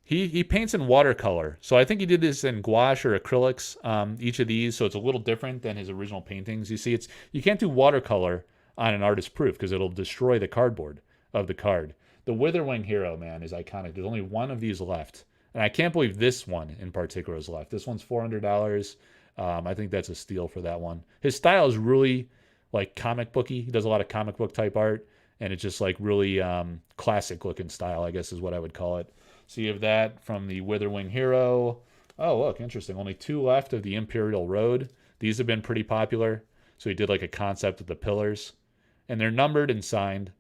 He paints in watercolor. So I think he did this in gouache or acrylics, each of these, so it's a little different than his original paintings. You see, you can't do watercolor on an artist proof because it'll destroy the cardboard of the card. The Witherwing Hero, man, is iconic. There's only one of these left. And I can't believe this one in particular is left. This one's $400. I think that's a steal for that one. His style is really like comic booky. He does a lot of comic book type art, and it's just like really classic looking style, I guess is what I would call it. So you have that from the Witherwing Hero. Oh, look, interesting. Only 2 left of the Imperial Road. These have been pretty popular. So he did like a concept of the pillars. And they're numbered and signed.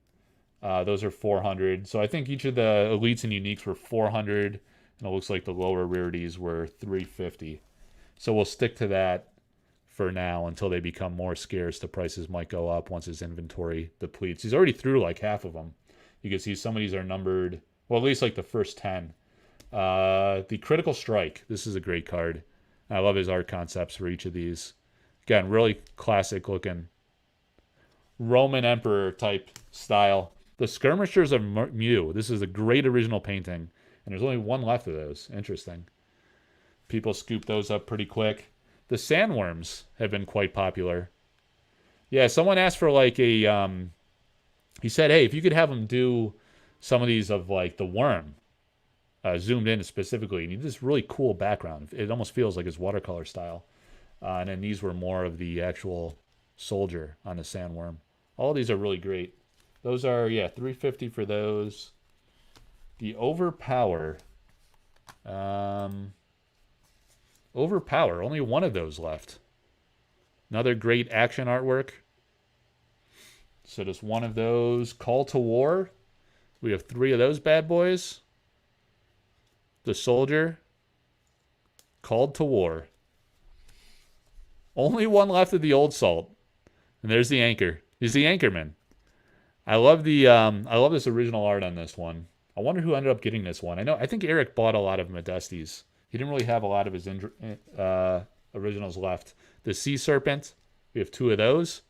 Those are 400. So I think each of the elites and uniques were 400. And it looks like the lower rarities were 350. So we'll stick to that for now until they become more scarce. The prices might go up once his inventory depletes. He's already through like half of them. You can see some of these are numbered, well, at least like the first 10. The Critical Strike. This is a great card. I love his art concepts for each of these. Again, really classic looking Roman Emperor type style. The Skirmishers of Mew. This is a great original painting. And there's only 1 left of those. Interesting. People scoop those up pretty quick. The Sandworms have been quite popular. Yeah, someone asked for like a... he said, hey, if you could have them do some of these of like the worm, zoomed in specifically, you need this really cool background. It almost feels like his watercolor style. And then these were more of the actual soldier on the Sandworm. All these are really great. Those are, yeah, $350 for those. The Overpower. Overpower. Only 1 of those left. Another great action artwork. So just 1 of those. Call to War. We have 3 of those bad boys. The Soldier. Called to War. Only one left of the old salt. And there's the anchor. He's the anchorman. I love this original art on this one. I wonder who ended up getting this one. I think Eric bought a lot of Modesties. He didn't really have a lot of his originals left. The Sea Serpent. We have 2 of those.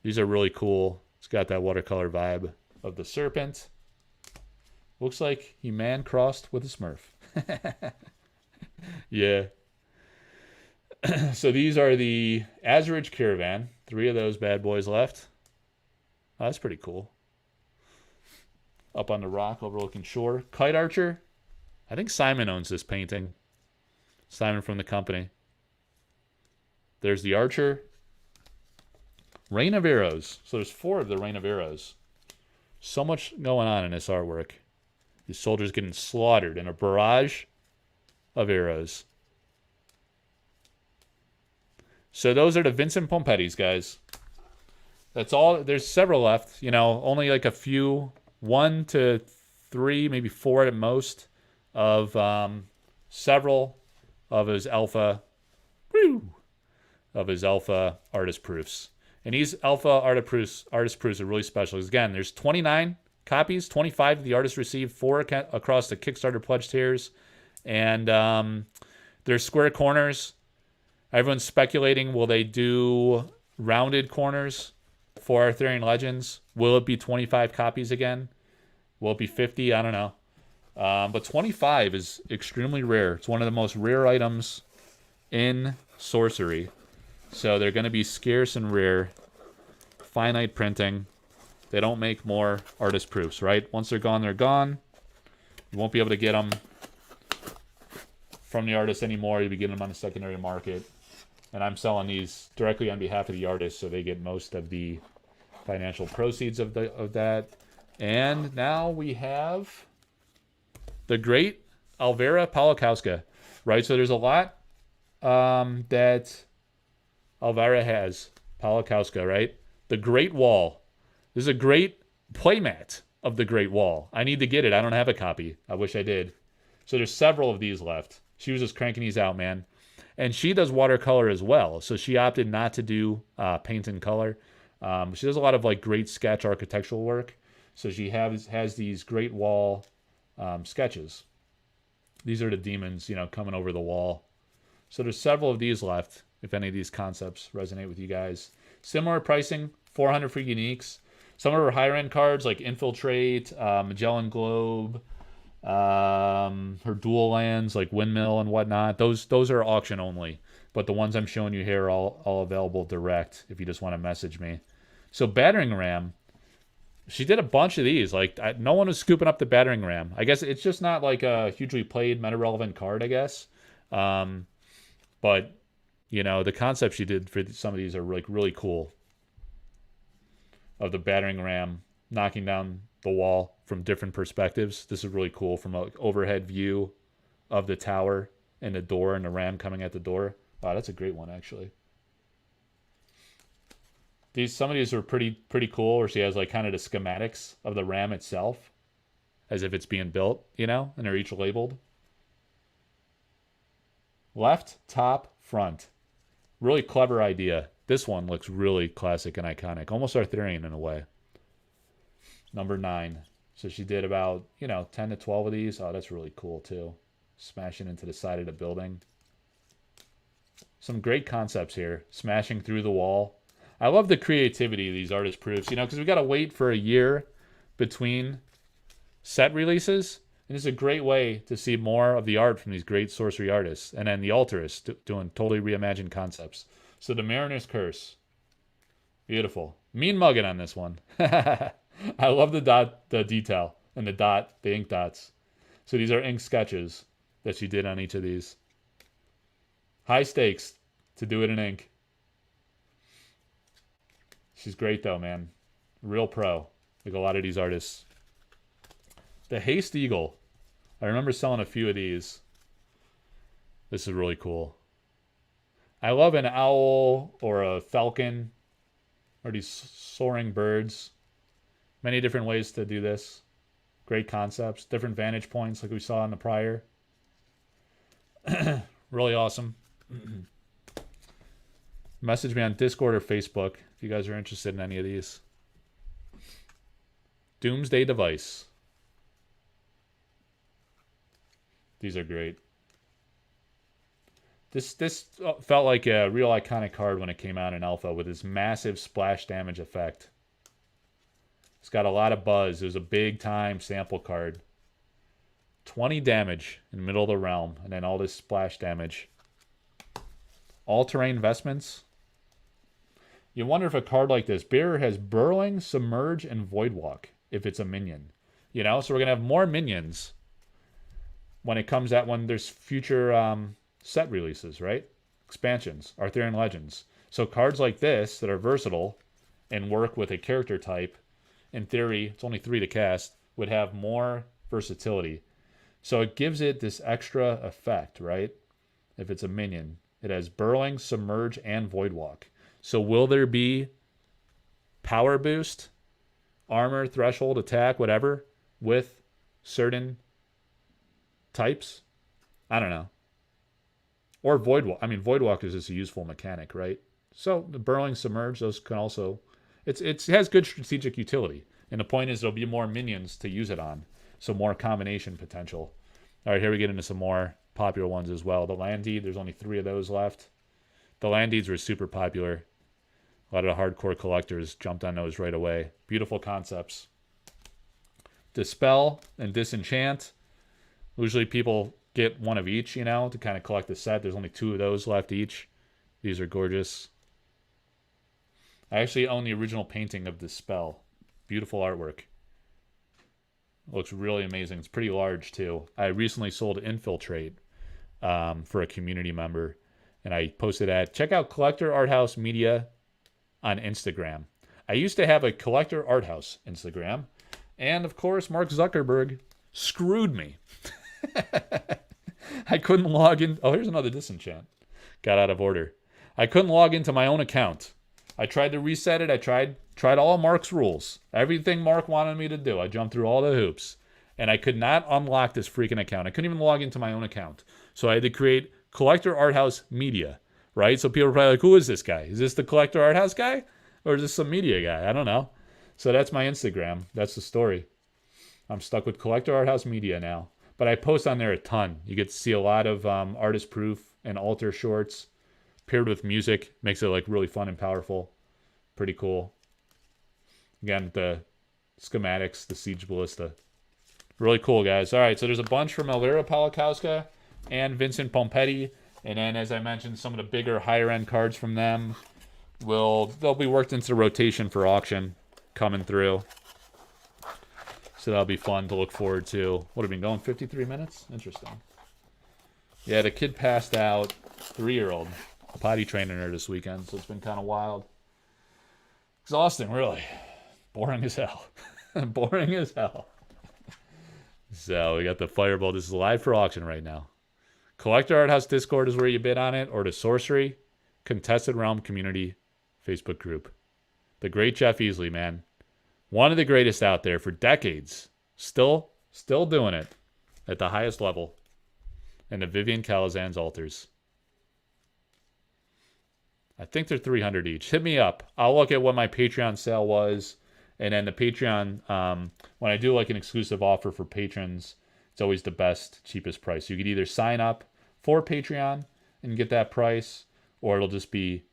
These are really cool. It's got that watercolor vibe of the serpent. Looks like he man-crossed with a Smurf. Yeah. So these are the Azurage Caravan. 3 of those bad boys left. Oh, that's pretty cool. Up on the rock overlooking shore. Kite Archer. I think Simon owns this painting. Simon from the company. There's the Archer. Rain of Arrows. So there's 4 of the Rain of Arrows. So much going on in this artwork. These soldiers getting slaughtered in a barrage of arrows. So those are the Vincent Pompettis, guys. That's all. There's several left. Only like a few. 1 to 3, maybe 4 at most of several of his alpha. Of his alpha artist proofs. And these alpha artist proofs are really special. Because again, there's 29 copies. 25 of the artists received, 4 across the Kickstarter pledge tiers. And there's square corners. Everyone's speculating, will they do rounded corners for Arthurian Legends? Will it be 25 copies again? Will it be 50? I don't know. But 25 is extremely rare. It's one of the most rare items in Sorcery. So they're going to be scarce and rare. Finite printing. They don't make more artist proofs, right? Once they're gone, they're gone. You won't be able to get them from the artist anymore. You'll be getting them on the secondary market. And I'm selling these directly on behalf of the artist, so they get most of the financial proceeds of that. And now we have the great Alvera Pawlikowska, right? So there's a lot that Alvera has. Pawlikowska, right? The Great Wall. This is a great playmat of the Great Wall. I need to get it. I don't have a copy. I wish I did. So there's several of these left. She was just cranking these out, man. And she does watercolor as well. So she opted not to do paint and color. She does a lot of like great sketch architectural work. So she has these Great Wall sketches. These are the demons, coming over the wall. So there's several of these left, if any of these concepts resonate with you guys. Similar pricing, 400 for uniques. Some of her higher end cards like Infiltrate, Magellan Globe, her dual lands like Windmill and whatnot, those are auction only. But the ones I'm showing you here are all available direct if you just want to message me. So Battering Ram, she did a bunch of these. Like no one was scooping up the Battering Ram. I guess it's just not like a hugely played meta relevant card, I guess. But the concept she did for some of these are like really cool. Of the Battering Ram knocking down the wall from different perspectives. This is really cool from an overhead view of the tower and the door and the ram coming at the door. Wow, that's a great one actually. Some of these are pretty cool, where she has like kind of the schematics of the ram itself as if it's being built, and they're each labeled. Left, top, front. Really clever idea. This one looks really classic and iconic, almost Arthurian in a way. Number 9. So she did about, 10 to 12 of these. Oh, that's really cool too. Smashing into the side of the building. Some great concepts here. Smashing through the wall. I love the creativity of these artist proofs, because we got to wait for a year between set releases. And it's a great way to see more of the art from these great Sorcery artists. And then the Alterists doing totally reimagined concepts. So the Mariner's Curse. Beautiful. Mean mugging on this one. I love the detail and the ink dots. So these are ink sketches that she did on each of these. High stakes to do it in ink. She's great though, man. Real pro. Like a lot of these artists. The Haste Eagle. I remember selling a few of these. This is really cool. I love an owl or a falcon or these soaring birds. Many different ways to do this. Great concepts. Different vantage points like we saw in the prior. Really awesome. Message me on Discord or Facebook if you guys are interested in any of these. Doomsday Device. These are great. This felt like a real iconic card when it came out in Alpha with this massive splash damage effect. It's got a lot of buzz. It was a big time sample card. 20 damage in the middle of the realm, and then all this splash damage. All-terrain investments. You wonder if a card like this, Bearer has Burrowing, Submerge, and Voidwalk if it's a minion. You know, so we're going to have more minions when it comes out when there's future set releases, right? Expansions, Arthurian Legends. So cards like this that are versatile and work with a character type, in theory, it's only 3 to cast, would have more versatility. So it gives it this extra effect, right? If it's a minion. It has Burrowing, Submerge, and Voidwalk. So will there be power boost, armor, threshold, attack, whatever, with certain types? I don't know. Or Voidwalk. I mean, Voidwalk is just a useful mechanic, right? So the Burrowing, Submerge, those can also... It has good strategic utility. And the point is there'll be more minions to use it on. So more combination potential. All right, here we get into some more popular ones as well. The Land Deed, there's only 3 of those left. The Land Deeds were super popular. A lot of the hardcore collectors jumped on those right away. Beautiful concepts. Dispel and Disenchant. Usually people get one of each, you know, to kind of collect the set. There's only 2 of those left each. These are gorgeous. I actually own the original painting of Dispel. Beautiful artwork. Looks really amazing. It's pretty large, too. I recently sold Infiltrate for a community member. And I posted at, check out Collector Art House Media on Instagram. I used to have a Collector Art House Instagram. And, of course, Mark Zuckerberg screwed me. I couldn't log in. Oh, here's another Disenchant. Got out of order. I couldn't log into my own account. I tried to reset it. I tried all Mark's rules. Everything Mark wanted me to do. I jumped through all the hoops. And I could not unlock this freaking account. I couldn't even log into my own account. So I had to create Collector Art House Media, right? So people are probably like, who is this guy? Is this the Collector Art House guy? Or is this some media guy? I don't know. So that's my Instagram. That's the story. I'm stuck with Collector Art House Media now. But I post on there a ton. You get to see a lot of artist proof and alter shorts paired with music. Makes it like really fun and powerful. Pretty cool. Again, the schematics, the Siege Ballista. Really cool, guys. All right, so there's a bunch from Elvira Palikowska and Vincent Pompetti. And then, as I mentioned, some of the bigger, higher-end cards from them they'll be worked into the rotation for auction coming through. So that'll be fun to look forward to. What have we been going, 53 minutes? Interesting. Yeah, the kid passed out, 3-year-old. Potty training her this weekend, so it's been kind of wild. Exhausting, really. Boring as hell. Boring as hell. So we got the Fireball. This is live for auction right now. Collector Art House Discord is where you bid on it, or the Sorcery Contested Realm Community Facebook group. The great Jeff Easley, man. One of the greatest out there for decades. Still doing it at the highest level. And the Vivian Calazan's altars. I think they're 300 each. Hit me up. I'll look at what my Patreon sale was. And then the Patreon, when I do like an exclusive offer for patrons, it's always the best, cheapest price. You could either sign up for Patreon and get that price, or it'll just be,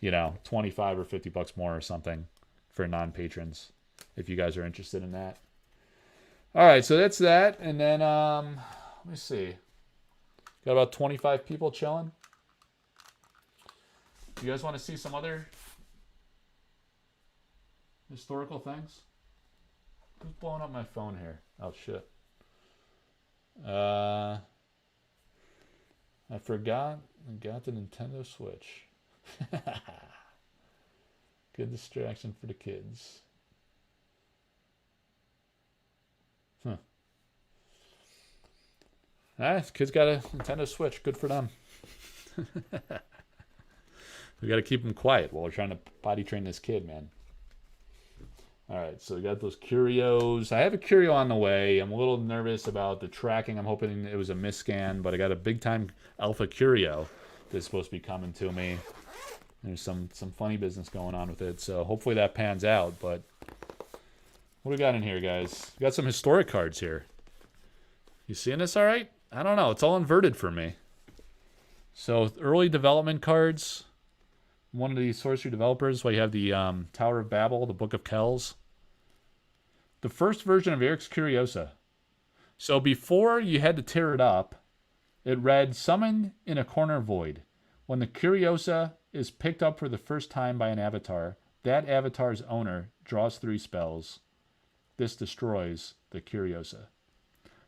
25 or 50 bucks more or something for non-patrons, if you guys are interested in that. All right, so that's that. And then, let me see. Got about 25 people chilling. You guys want to see some other historical things? Who's blowing up my phone here? Oh, shit. I forgot I got the Nintendo Switch. Good distraction for the kids. Huh. Alright, kids got a Nintendo Switch. Good for them. We got to keep them quiet while we're trying to potty train this kid, man. All right, so we got those curios. I have a curio on the way. I'm a little nervous about the tracking. I'm hoping it was a misscan, but I got a big time alpha curio that's supposed to be coming to me. There's some funny business going on with it, so hopefully that pans out. But what do we got in here, guys? We got some historic cards here. You seeing this all right? I don't know. It's all inverted for me. So early development cards. One of the Sorcery developers. Well, you have the Tower of Babel, the Book of Kells. The first version of Eric's Curiosa. So before you had to tear it up, it read, "Summoned in a corner void. When the Curiosa is picked up for the first time by an avatar, that avatar's owner draws 3 spells. This destroys the Curiosa."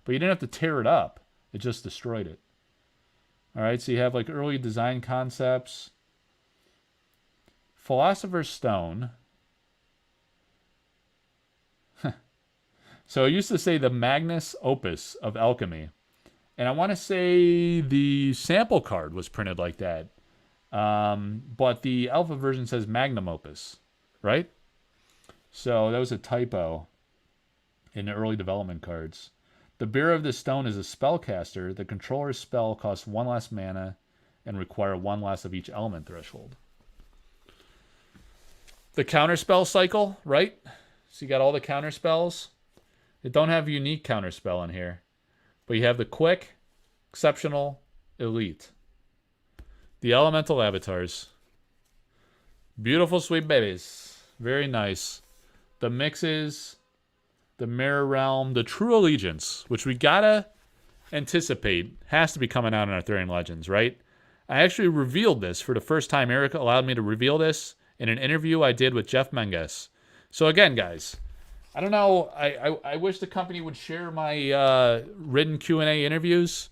But you didn't have to tear it up. It just destroyed it. All right, so you have like early design concepts. Philosopher's Stone. So it used to say the Magnus Opus of Alchemy. And I want to say the sample card was printed like that. But the alpha version says Magnum Opus, right? So that was a typo in the early development cards. The Bearer of the Stone is a spellcaster. The controller's spell costs 1 less mana and require 1 less of each element threshold. The counterspell cycle, right? So you got all the counterspells. It don't have unique counterspell in here. But you have the quick, exceptional, elite. The elemental avatars. Beautiful sweet babies. Very nice. The mixes, the Mirror Realm, the True Allegiance, which we gotta anticipate has to be coming out in Arthurian Legends, right? I actually revealed this for the first time. Eric allowed me to reveal this in an interview I did with Jeff Menges. So again, guys, I don't know. I wish the company would share my written Q&A interviews.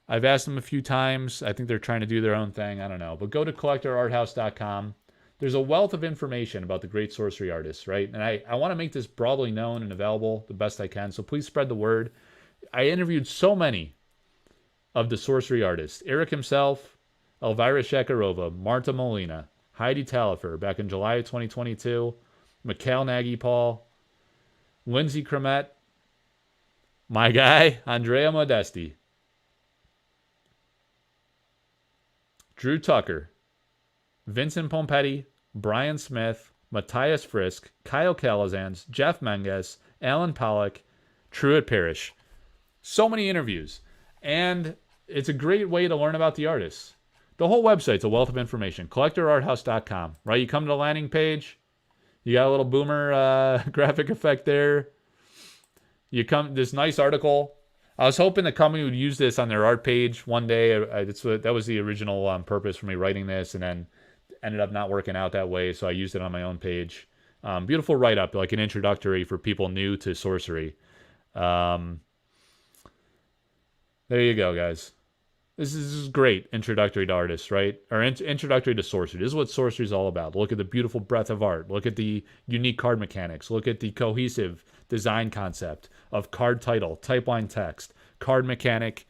I've asked them a few times. I think they're trying to do their own thing. I don't know. But go to collectorarthouse.com. There's a wealth of information about the great sorcery artists, right? And I want to make this broadly known and available the best I can. So please spread the word. I interviewed so many of the sorcery artists. Eric himself, Elvira Shakarova, Marta Molina, Heidi Talifer back in July of 2022, Mikhail Nagy-Paul, Lindsay Kremet, my guy, Andrea Modesti, Drew Tucker, Vincent Pompetti, Brian Smith, Matthias Frisk, Kyle Calazans, Jeff Menges, Alan Pollock, Truett Parrish. So many interviews. And it's a great way to learn about the artists. The whole website's a wealth of information. CollectorArthouse.com, right? You come to the landing page. You got a little boomer graphic effect there. You come this nice article. I was hoping the company would use this on their art page one day. That was the original purpose for me writing this, and then ended up not working out that way, so I used it on my own page. Beautiful write-up, like an introductory for people new to sorcery. There you go, guys. This is great introductory to artists, right? Or introductory to sorcery. This is what sorcery is all about. Look at the beautiful breadth of art. Look at the unique card mechanics. Look at the cohesive design concept of card title, type line text, card mechanic,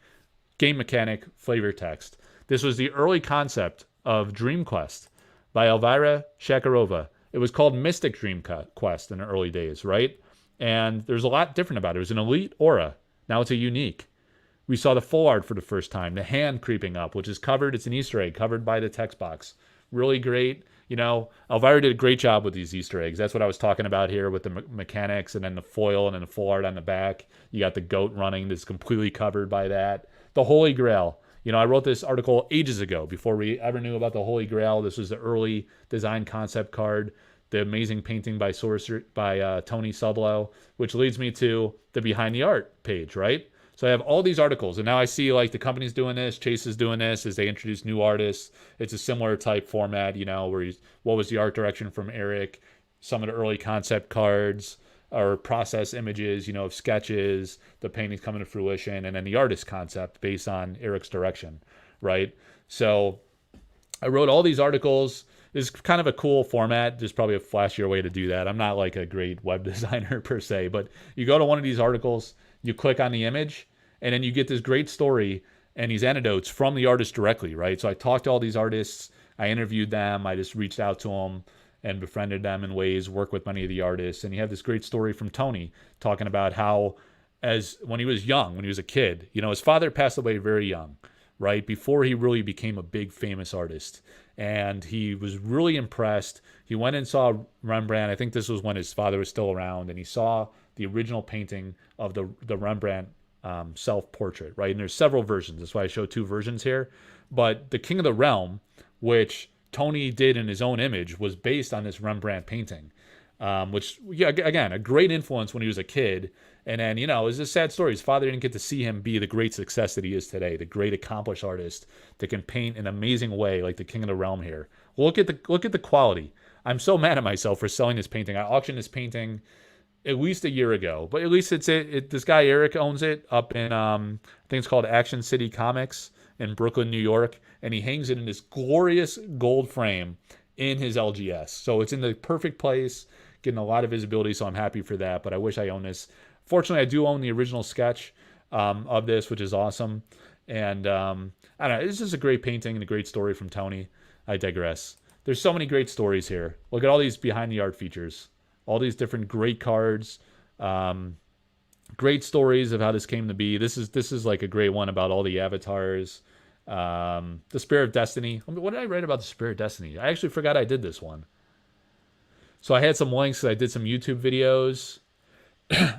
game mechanic, flavor text. This was the early concept of Dream Quest by Elvira Shakarova. It was called Mystic Dream Quest in the early days, right? And there's a lot different about it. It was an elite aura. Now it's a unique. We saw the full art for the first time, the hand creeping up, which is covered. It's an Easter egg covered by the text box. Really great. You know, Elvira did a great job with these Easter eggs. That's what I was talking about here with the mechanics and then the foil and then the full art on the back. You got the goat running that's completely covered by that. The Holy Grail. You know, I wrote this article ages ago before we ever knew about the Holy Grail. This was the early design concept card. The amazing painting by Tony Sudlow, which leads me to the Behind the Art page, right? So I have all these articles, and now I see like the company's doing this, Chase is doing this as they introduce new artists. It's a similar type format, you know, where what was the art direction from Eric, some of the early concept cards or process images, you know, of sketches, the paintings coming to fruition, and then the artist concept based on Eric's direction, right? So I wrote all these articles. It's kind of a cool format. There's probably a flashier way to do that. I'm not like a great web designer per se, but you go to one of these articles, you click on the image, and then you get this great story and these anecdotes from the artist directly, right? So I talked to all these artists. I interviewed them. I just reached out to them. and befriended them in ways, worked with many of the artists. And you have this great story from Tony talking about how, as when he was young, when he was a kid, his father passed away very young, right? Before he really became a big famous artist. And he was really impressed. He went and saw Rembrandt. I think this was when his father was still around, and he saw the original painting of the Rembrandt self-portrait, right? And there's several versions. That's why I show two versions here. But the King of the Realm, which Tony did in his own image, was based on this Rembrandt painting, which, yeah, again, a great influence when he was a kid. And then, it was a sad story. His father didn't get to see him be the great success that he is today, the great accomplished artist that can paint an amazing way like the King of the Realm here. Look at the quality. I'm so mad at myself for selling this painting. I auctioned this painting at least a year ago, but at least this guy Eric owns it up in I think it's called Action City Comics in Brooklyn, New York, and he hangs it in this glorious gold frame in his LGS. So it's in the perfect place, getting a lot of visibility, so I'm happy for that, but I wish I owned this. Fortunately, I do own the original sketch of this, which is awesome. And I don't know, it's just a great painting and a great story from Tony. I digress. There's so many great stories here. Look at all these behind the art features, all these different great cards, great stories of how this came to be. This is like a great one about all the avatars. The Spear of Destiny. What did I write about the Spear of Destiny? I actually forgot I did this one. So I had some links. I did some YouTube videos.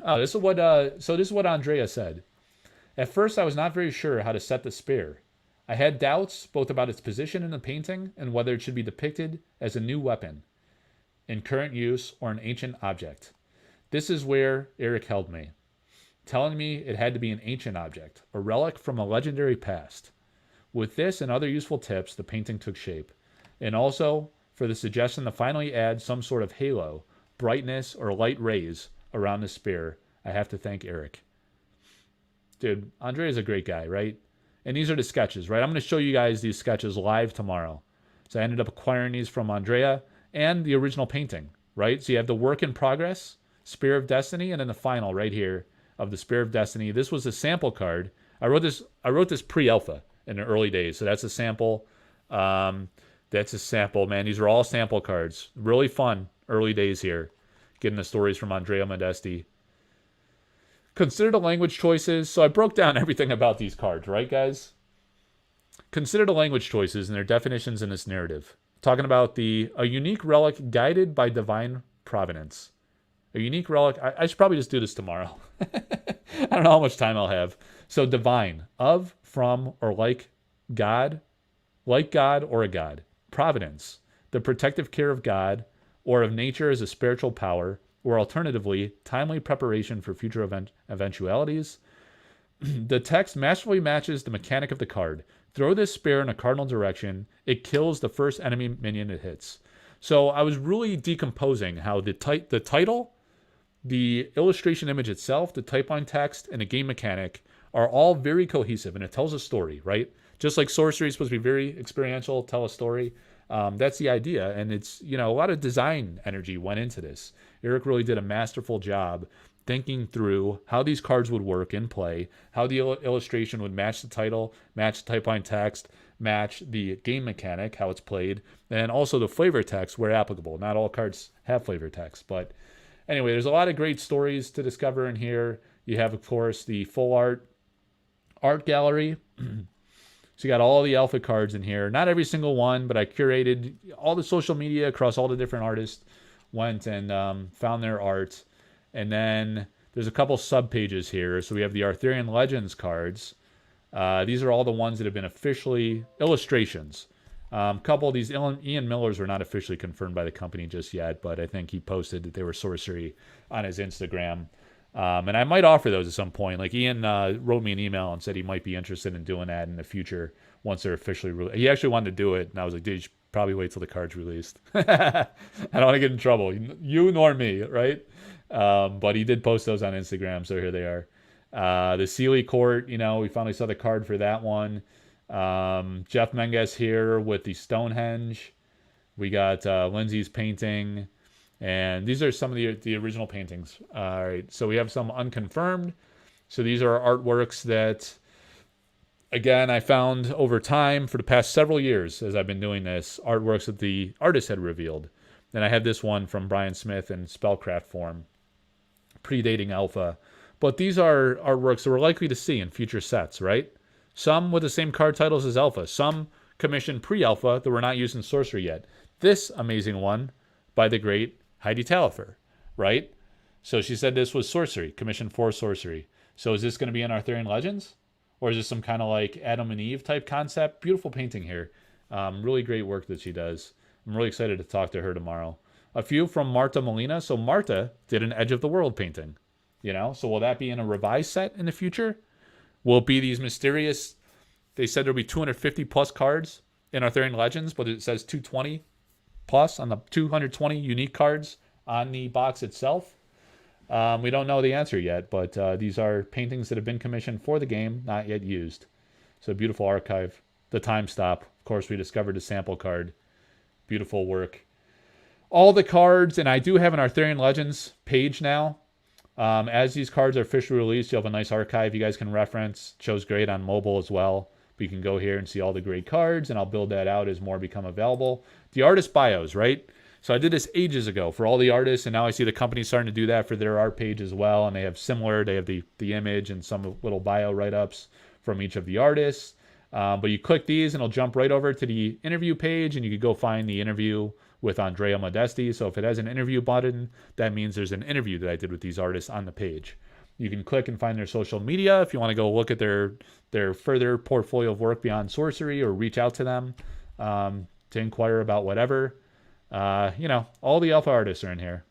Oh, this is what Andrea said. At first, I was not very sure how to set the spear. I had doubts both about its position in the painting and whether it should be depicted as a new weapon in current use or an ancient object. This is where Eric held me, telling me it had to be an ancient object, a relic from a legendary past. With this and other useful tips, the painting took shape. And also for the suggestion to finally add some sort of halo, brightness, or light rays around the spear, I have to thank Eric. Dude, Andre is a great guy, right? And these are the sketches, right? I'm going to show you guys these sketches live tomorrow. So I ended up acquiring these from Andrea and the original painting, right? So you have the work in progress, Spear of Destiny, and then the final right here of the Spear of Destiny. This was a sample card. I wrote this pre-alpha in the early days, so that's a sample. That's a sample, man. These are all sample cards. Really fun early days here. Getting the stories from Andrea Modesti. Consider the language choices. So I broke down everything about these cards, right, guys? Consider the language choices and their definitions in this narrative. Talking about a unique relic guided by divine providence. A unique relic. I should probably just do this tomorrow. I don't know how much time I'll have. So divine, of, from, or like God or a God. Providence, the protective care of God or of nature as a spiritual power, or alternatively, timely preparation for future eventualities. The text masterfully matches the mechanic of the card. Throw this spear in a cardinal direction. It kills the first enemy minion it hits. So I was really decomposing how the title, the illustration image itself, the typeline text, and the game mechanic are all very cohesive, and it tells a story, right? Just like Sorcery is supposed to be very experiential, tell a story. That's the idea, and it's, a lot of design energy went into this. Eric really did a masterful job thinking through how these cards would work in play, how the illustration would match the title, match the typeline text, match the game mechanic, how it's played, and also the flavor text where applicable. Not all cards have flavor text, but anyway, there's a lot of great stories to discover in here. You have, of course, the full art gallery. So you got all the alpha cards in here. Not every single one, but I curated all the social media across all the different artists, went and found their art. And then there's a couple sub-pages here. So we have the Arthurian Legends cards. These are all the ones that have been officially illustrations. Couple of these, Ian Miller's were not officially confirmed by the company just yet, but I think he posted that they were Sorcery on his Instagram. And I might offer those at some point. Like Ian wrote me an email and said he might be interested in doing that in the future once they're officially released. He actually wanted to do it, and I was like, dude, you should probably wait till the card's released. I don't want to get in trouble. You nor me, right? But he did post those on Instagram, so here they are. The Sealy Court, we finally saw the card for that one. Jeff Menges here with the Stonehenge. We got Lindsay's painting. And these are some of the original paintings. All right, so we have some unconfirmed. So these are artworks that, again, I found over time for the past several years as I've been doing this, artworks that the artist had revealed. And I have this one from Brian Smith in Spellcraft form, predating alpha. But these are artworks that we're likely to see in future sets, right? Some with the same card titles as alpha. Some commissioned pre-alpha that were not used in Sorcery yet. This amazing one by the great Heidi Talifer, right? So she said this was Sorcery, commissioned for Sorcery. So is this going to be in Arthurian Legends? Or is this some kind of like Adam and Eve type concept? Beautiful painting here. Really great work that she does. I'm really excited to talk to her tomorrow. A few from Marta Molina. So Marta did an Edge of the World painting. You know, so will that be in a revised set in the future? Will it be these mysterious... They said there'll be 250 plus cards in Arthurian Legends, but it says 220 plus on the 220 unique cards on the box itself. We don't know the answer yet, but these are paintings that have been commissioned for the game, not yet used. So beautiful archive. The Time Stop. Of course, we discovered a sample card. Beautiful work. All the cards, and I do have an Arthurian Legends page now. As these cards are officially released, you'll have a nice archive you guys can reference. It shows great on mobile as well. But you can go here and see all the great cards, and I'll build that out as more become available. The artist bios, right? So I did this ages ago for all the artists, and now I see the company starting to do that for their art page as well. And they have similar, they have the image and some little bio write-ups from each of the artists. But you click these, and it'll jump right over to the interview page, and you can go find the interview with Andrea Modesti. So if it has an interview button, that means there's an interview that I did with these artists on the page. You can click and find their social media if you want to go look at their further portfolio of work beyond Sorcery, or reach out to them to inquire about whatever. You know, all the alpha artists are in here.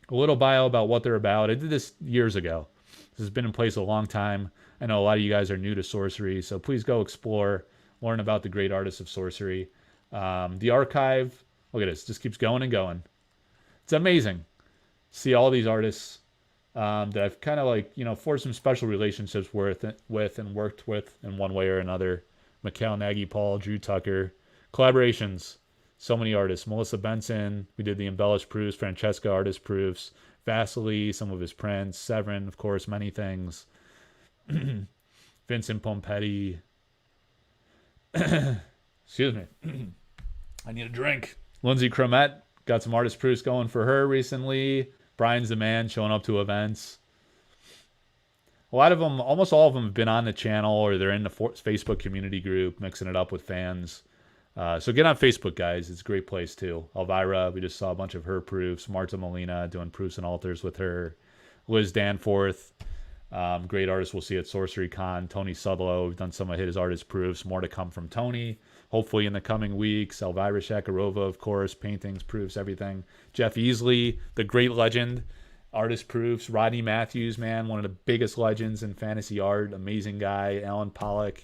A little bio about what they're about. I did this years ago. This has been in place a long time. I know a lot of you guys are new to Sorcery, so please go explore, learn about the great artists of Sorcery. The archive, look at this, just keeps going and going. It's amazing. See all these artists that I've kind of like, you know, forged some special relationships with and worked with in one way or another. Mikhail Nagy, Paul, Drew Tucker. Collaborations. So many artists. Melissa Benson. We did the embellished proofs. Francesca artist proofs. Vasily, some of his prints. Severin, of course, many things. Vincent Pompetti. Excuse me. I need a drink. Lindsay Cromette. Got some artist proofs going for her recently. Brian's the man, showing up to events. A lot of them, almost all of them, have been on the channel, or they're in the Facebook community group, mixing it up with fans. So get on Facebook, guys. It's a great place, too. Elvira, we just saw a bunch of her proofs. Marta Molina doing proofs and altars with her. Liz Danforth, great artist we'll see at Sorcery Con. Tony Sudlow, we've done some of his artist proofs. More to come from Tony, hopefully in the coming weeks. Elvira Shakarova, of course, paintings, proofs, everything. Jeff Easley, the great legend, artist proofs. Rodney Matthews, man, one of the biggest legends in fantasy art. Amazing guy. Alan Pollock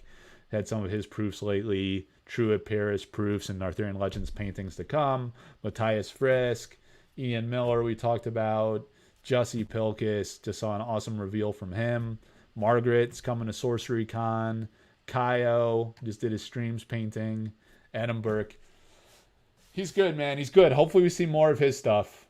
had some of his proofs lately. Truett Paris proofs and Arthurian Legends paintings to come. Matthias Frisk, Ian Miller we talked about. Jussie Pilkis, just saw an awesome reveal from him. Margaret's coming to Sorcery Con. Kaio just did his streams painting. Adam Burke. He's good, man. He's good. Hopefully we see more of his stuff.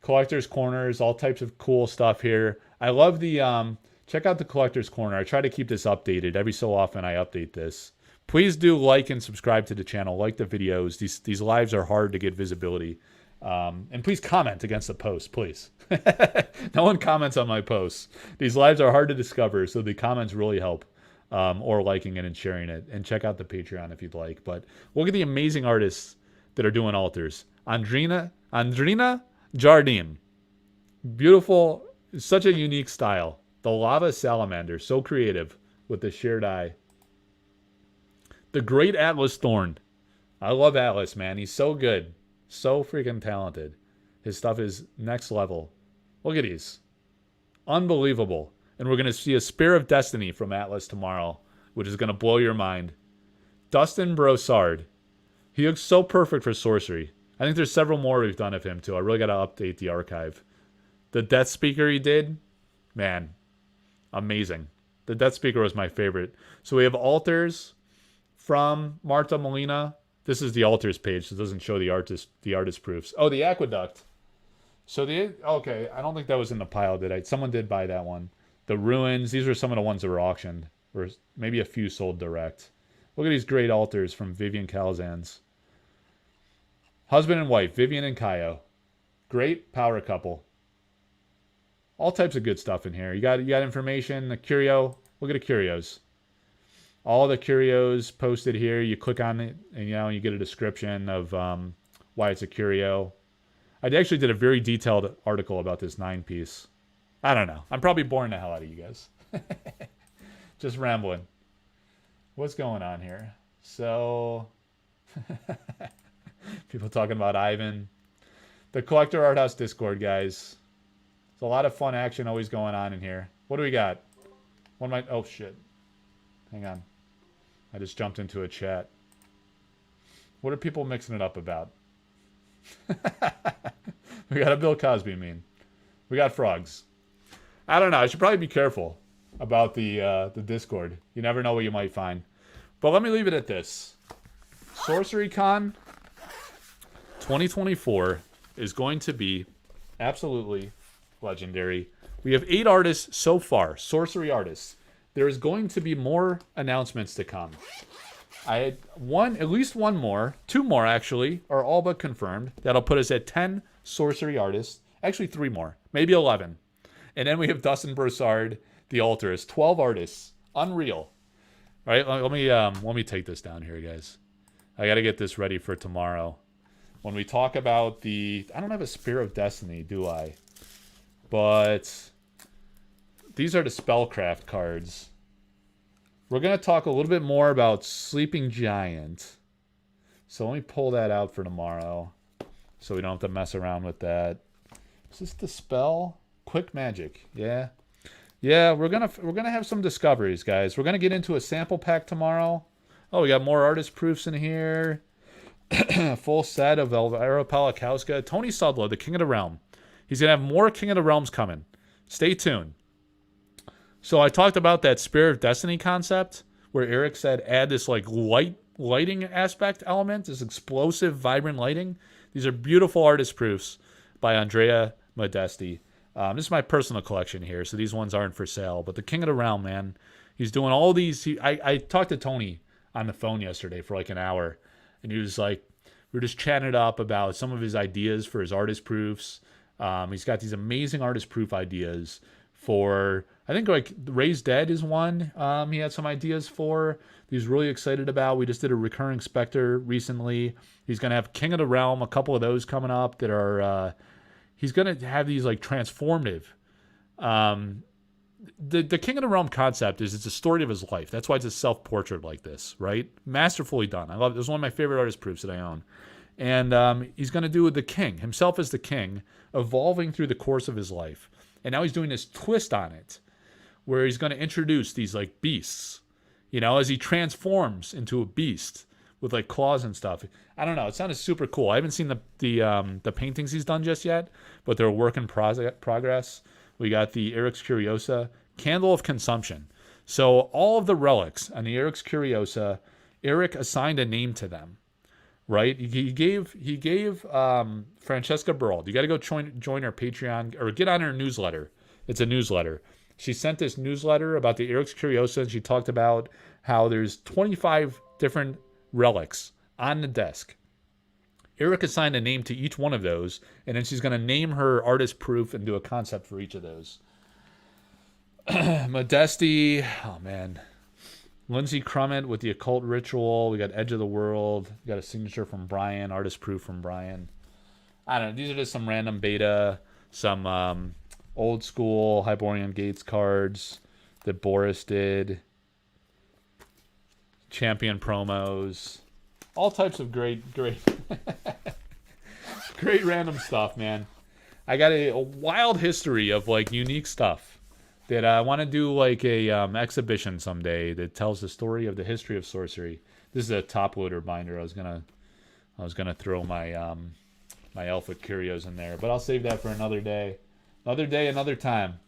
Collector's Corners, all types of cool stuff here. I love the... check out the Collector's Corner. I try to keep this updated. Every so often I update this. Please do like and subscribe to the channel. Like the videos. These lives are hard to get visibility. And please comment against the post, please. No one comments on my posts. These lives are hard to discover, so the comments really help. Or liking it and sharing it. And check out the Patreon if you'd like. But look at the amazing artists that are doing altars. Andrina Jardine. Beautiful. Such a unique style. The Lava Salamander. So creative with the shared eye. The great Atlas Thorn. I love Atlas, man. He's so good. So freaking talented. His stuff is next level. Look at these. Unbelievable. And we're going to see a Spear of Destiny from Atlas tomorrow, which is going to blow your mind. Dustin Brossard. He looks so perfect for Sorcery. I think there's several more we've done of him, too. I really got to update the archive. The Death Speaker he did, man, amazing. The Death Speaker was my favorite. So we have altars from Marta Molina. This is the altars page, so it doesn't show the artist proofs. Oh, the Aqueduct. So okay, I don't think that was in the pile, did I? Someone did buy that one. The Ruins, these were some of the ones that were auctioned, or maybe a few sold direct. Look at these great altars from Vivian Calzans. Husband and wife, Vivian and Kaio. Great power couple. All types of good stuff in here. You got information, the curio. Look at the curios. All the curios posted here. You click on it, and you get a description of why it's a curio. I actually did a very detailed article about this 9-piece. I don't know. I'm probably boring the hell out of you guys. Just rambling. What's going on here? So, people talking about Ivan. The Collector Art House Discord, guys. There's a lot of fun action always going on in here. What do we got? Oh, shit. Hang on. I just jumped into a chat. What are people mixing it up about? We got a Bill Cosby meme. We got frogs. I don't know. I should probably be careful about the Discord. You never know what you might find. But let me leave it at this. Sorcery Con 2024 is going to be absolutely legendary. We have 8 artists so far, sorcery artists. There is going to be more announcements to come. I had at least one more, 2 more actually, are all but confirmed. That'll put us at 10 sorcery artists. Actually 3 more, maybe 11. And then we have Dustin Broussard, the Altarist. 12 artists. Unreal. All right, let me take this down here, guys. I got to get this ready for tomorrow. When we talk about I don't have a Spear of Destiny, do I? But these are the Spellcraft cards. We're going to talk a little bit more about Sleeping Giant. So let me pull that out for tomorrow, so we don't have to mess around with that. Is this the spell? Quick Magic. Yeah. Yeah, we're gonna have some discoveries, guys. We're gonna get into a sample pack tomorrow. Oh, we got more artist proofs in here. Full set of Elvira Palakowska. Tony Sudlow, the King of the Realm. He's gonna have more King of the Realms coming. Stay tuned. So I talked about that Spirit of Destiny concept, where Eric said add this like lighting aspect element, this explosive, vibrant lighting. These are beautiful artist proofs by Andrea Modesti. This is my personal collection here, so these ones aren't for sale. But the King of the Realm, man, he's doing all these. I talked to Tony on the phone yesterday for like an hour, and he was like, we were just chatting it up about some of his ideas for his artist proofs. He's got these amazing artist proof ideas for, I think like Raised Dead is one he had some ideas for. He's really excited about. We just did a Recurring Spectre recently. He's going to have King of the Realm, a couple of those coming up that are... he's going to have these like transformative. The King of the Realm concept is it's a story of his life. That's why it's a self-portrait like this, right? Masterfully done. I love it. It was one of my favorite artist proofs that I own. And he's going to do the king, himself as the king, evolving through the course of his life. And now he's doing this twist on it, where he's going to introduce these like beasts, as he transforms into a beast with like claws and stuff. I don't know. It sounded super cool. I haven't seen the paintings he's done just yet, but they're a work in progress. We got the Eric's Curiosa, Candle of Consumption. So all of the relics on the Eric's Curiosa, Eric assigned a name to them, right? He gave Francesca Berald. You got to go join her Patreon or get on her newsletter. It's a newsletter. She sent this newsletter about the Eric's Curiosa, and she talked about how there's 25 different relics on the desk. Eric assigned a name to each one of those, and then she's going to name her artist proof and do a concept for each of those. Modesti, oh man. Lindsay Crummett with the Occult Ritual. We got Edge of the World. We got a signature from Brian, artist proof from Brian. I don't know. These are just some random beta, some old school Hyborian Gates cards that Boris did. Champion promos. All types of great great random stuff, man. I got a wild history of like unique stuff that I want to do like a exhibition someday that tells the story of the history of sorcery. This is a top loader binder. I was gonna throw my my Alpha Curios in there, but I'll save that for another day. Another day, another time.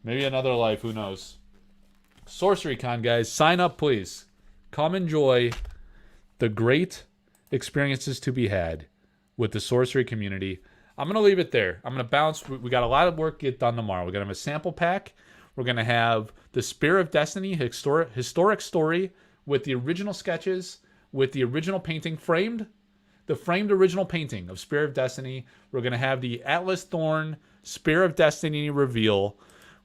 Maybe another life, who knows. Sorcery Con, guys, sign up, please. Come enjoy the great experiences to be had with the sorcery community. I'm going to leave it there. I'm going to bounce. We got a lot of work to get done tomorrow. We're going to have a sample pack. We're going to have the Spear of Destiny historic story with the original sketches, with the original painting framed. the framed original painting of Spear of Destiny. We're going to have the Atlas Thorn Spear of Destiny reveal.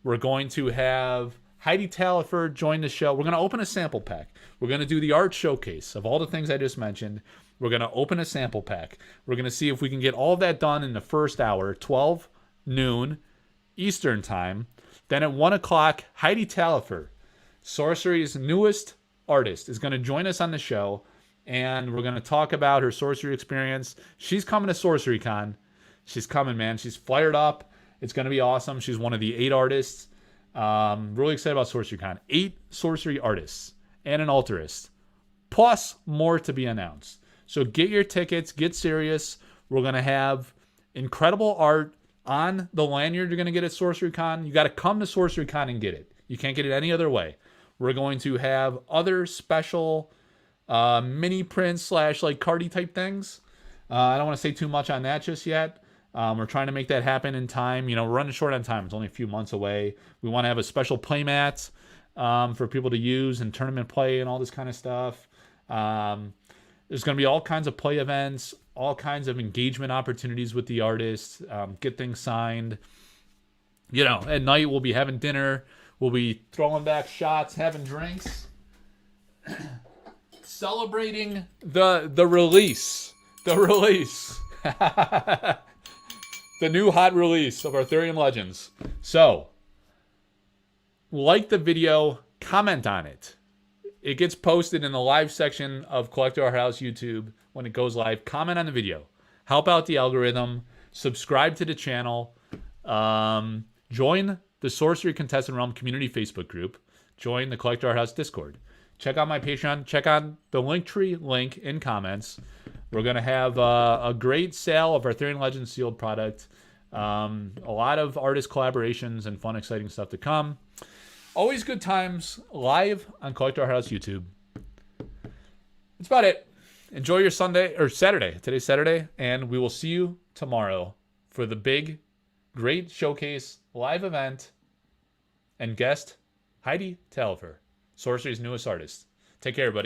We're going to have Heidi Talifer join the show. We're going to open a sample pack. We're going to do the art showcase of all the things I just mentioned. We're going to open a sample pack. We're going to see if we can get all of that done in the first hour, 12 noon Eastern time. Then at 1 o'clock, Heidi Talifer, Sorcery's newest artist, is going to join us on the show, and we're going to talk about her Sorcery experience. She's coming to SorceryCon. She's coming, man. She's fired up. It's going to be awesome. She's one of the 8 artists. Really excited about SorceryCon. 8 Sorcery artists and an altarist, plus more to be announced. So get your tickets. Get serious. We're going to have incredible art on the lanyard you're going to get at SorceryCon. You got to come to SorceryCon and get it. You can't get it any other way. We're going to have other special mini prints / like cardy type things. I don't want to say too much on that just yet. We're trying to make that happen in time. We're running short on time. It's only a few months away. We want to have a special play mat for people to use and tournament play and all this kind of stuff. There's going to be all kinds of play events, all kinds of engagement opportunities with the artists, get things signed. At night we'll be having dinner. We'll be throwing back shots, having drinks, celebrating the release. The release. The new hot release of Arthurian Legends. So, like the video, comment on it. It gets posted in the live section of Collector Art House YouTube when it goes live. Comment on the video. Help out the algorithm. Subscribe to the channel. Join the Sorcery Contestant Realm community Facebook group. Join the Collector Art House Discord. Check out my Patreon. Check out the Linktree link in comments. We're going to have a great sale of Arthurian Legends sealed product. A lot of artist collaborations and fun, exciting stuff to come. Always good times live on Collector Art House YouTube. That's about it. Enjoy your Sunday or Saturday. Today's Saturday, and we will see you tomorrow for the big, great showcase live event and guest Heidi Talifer, Sorcery's newest artist. Take care, everybody.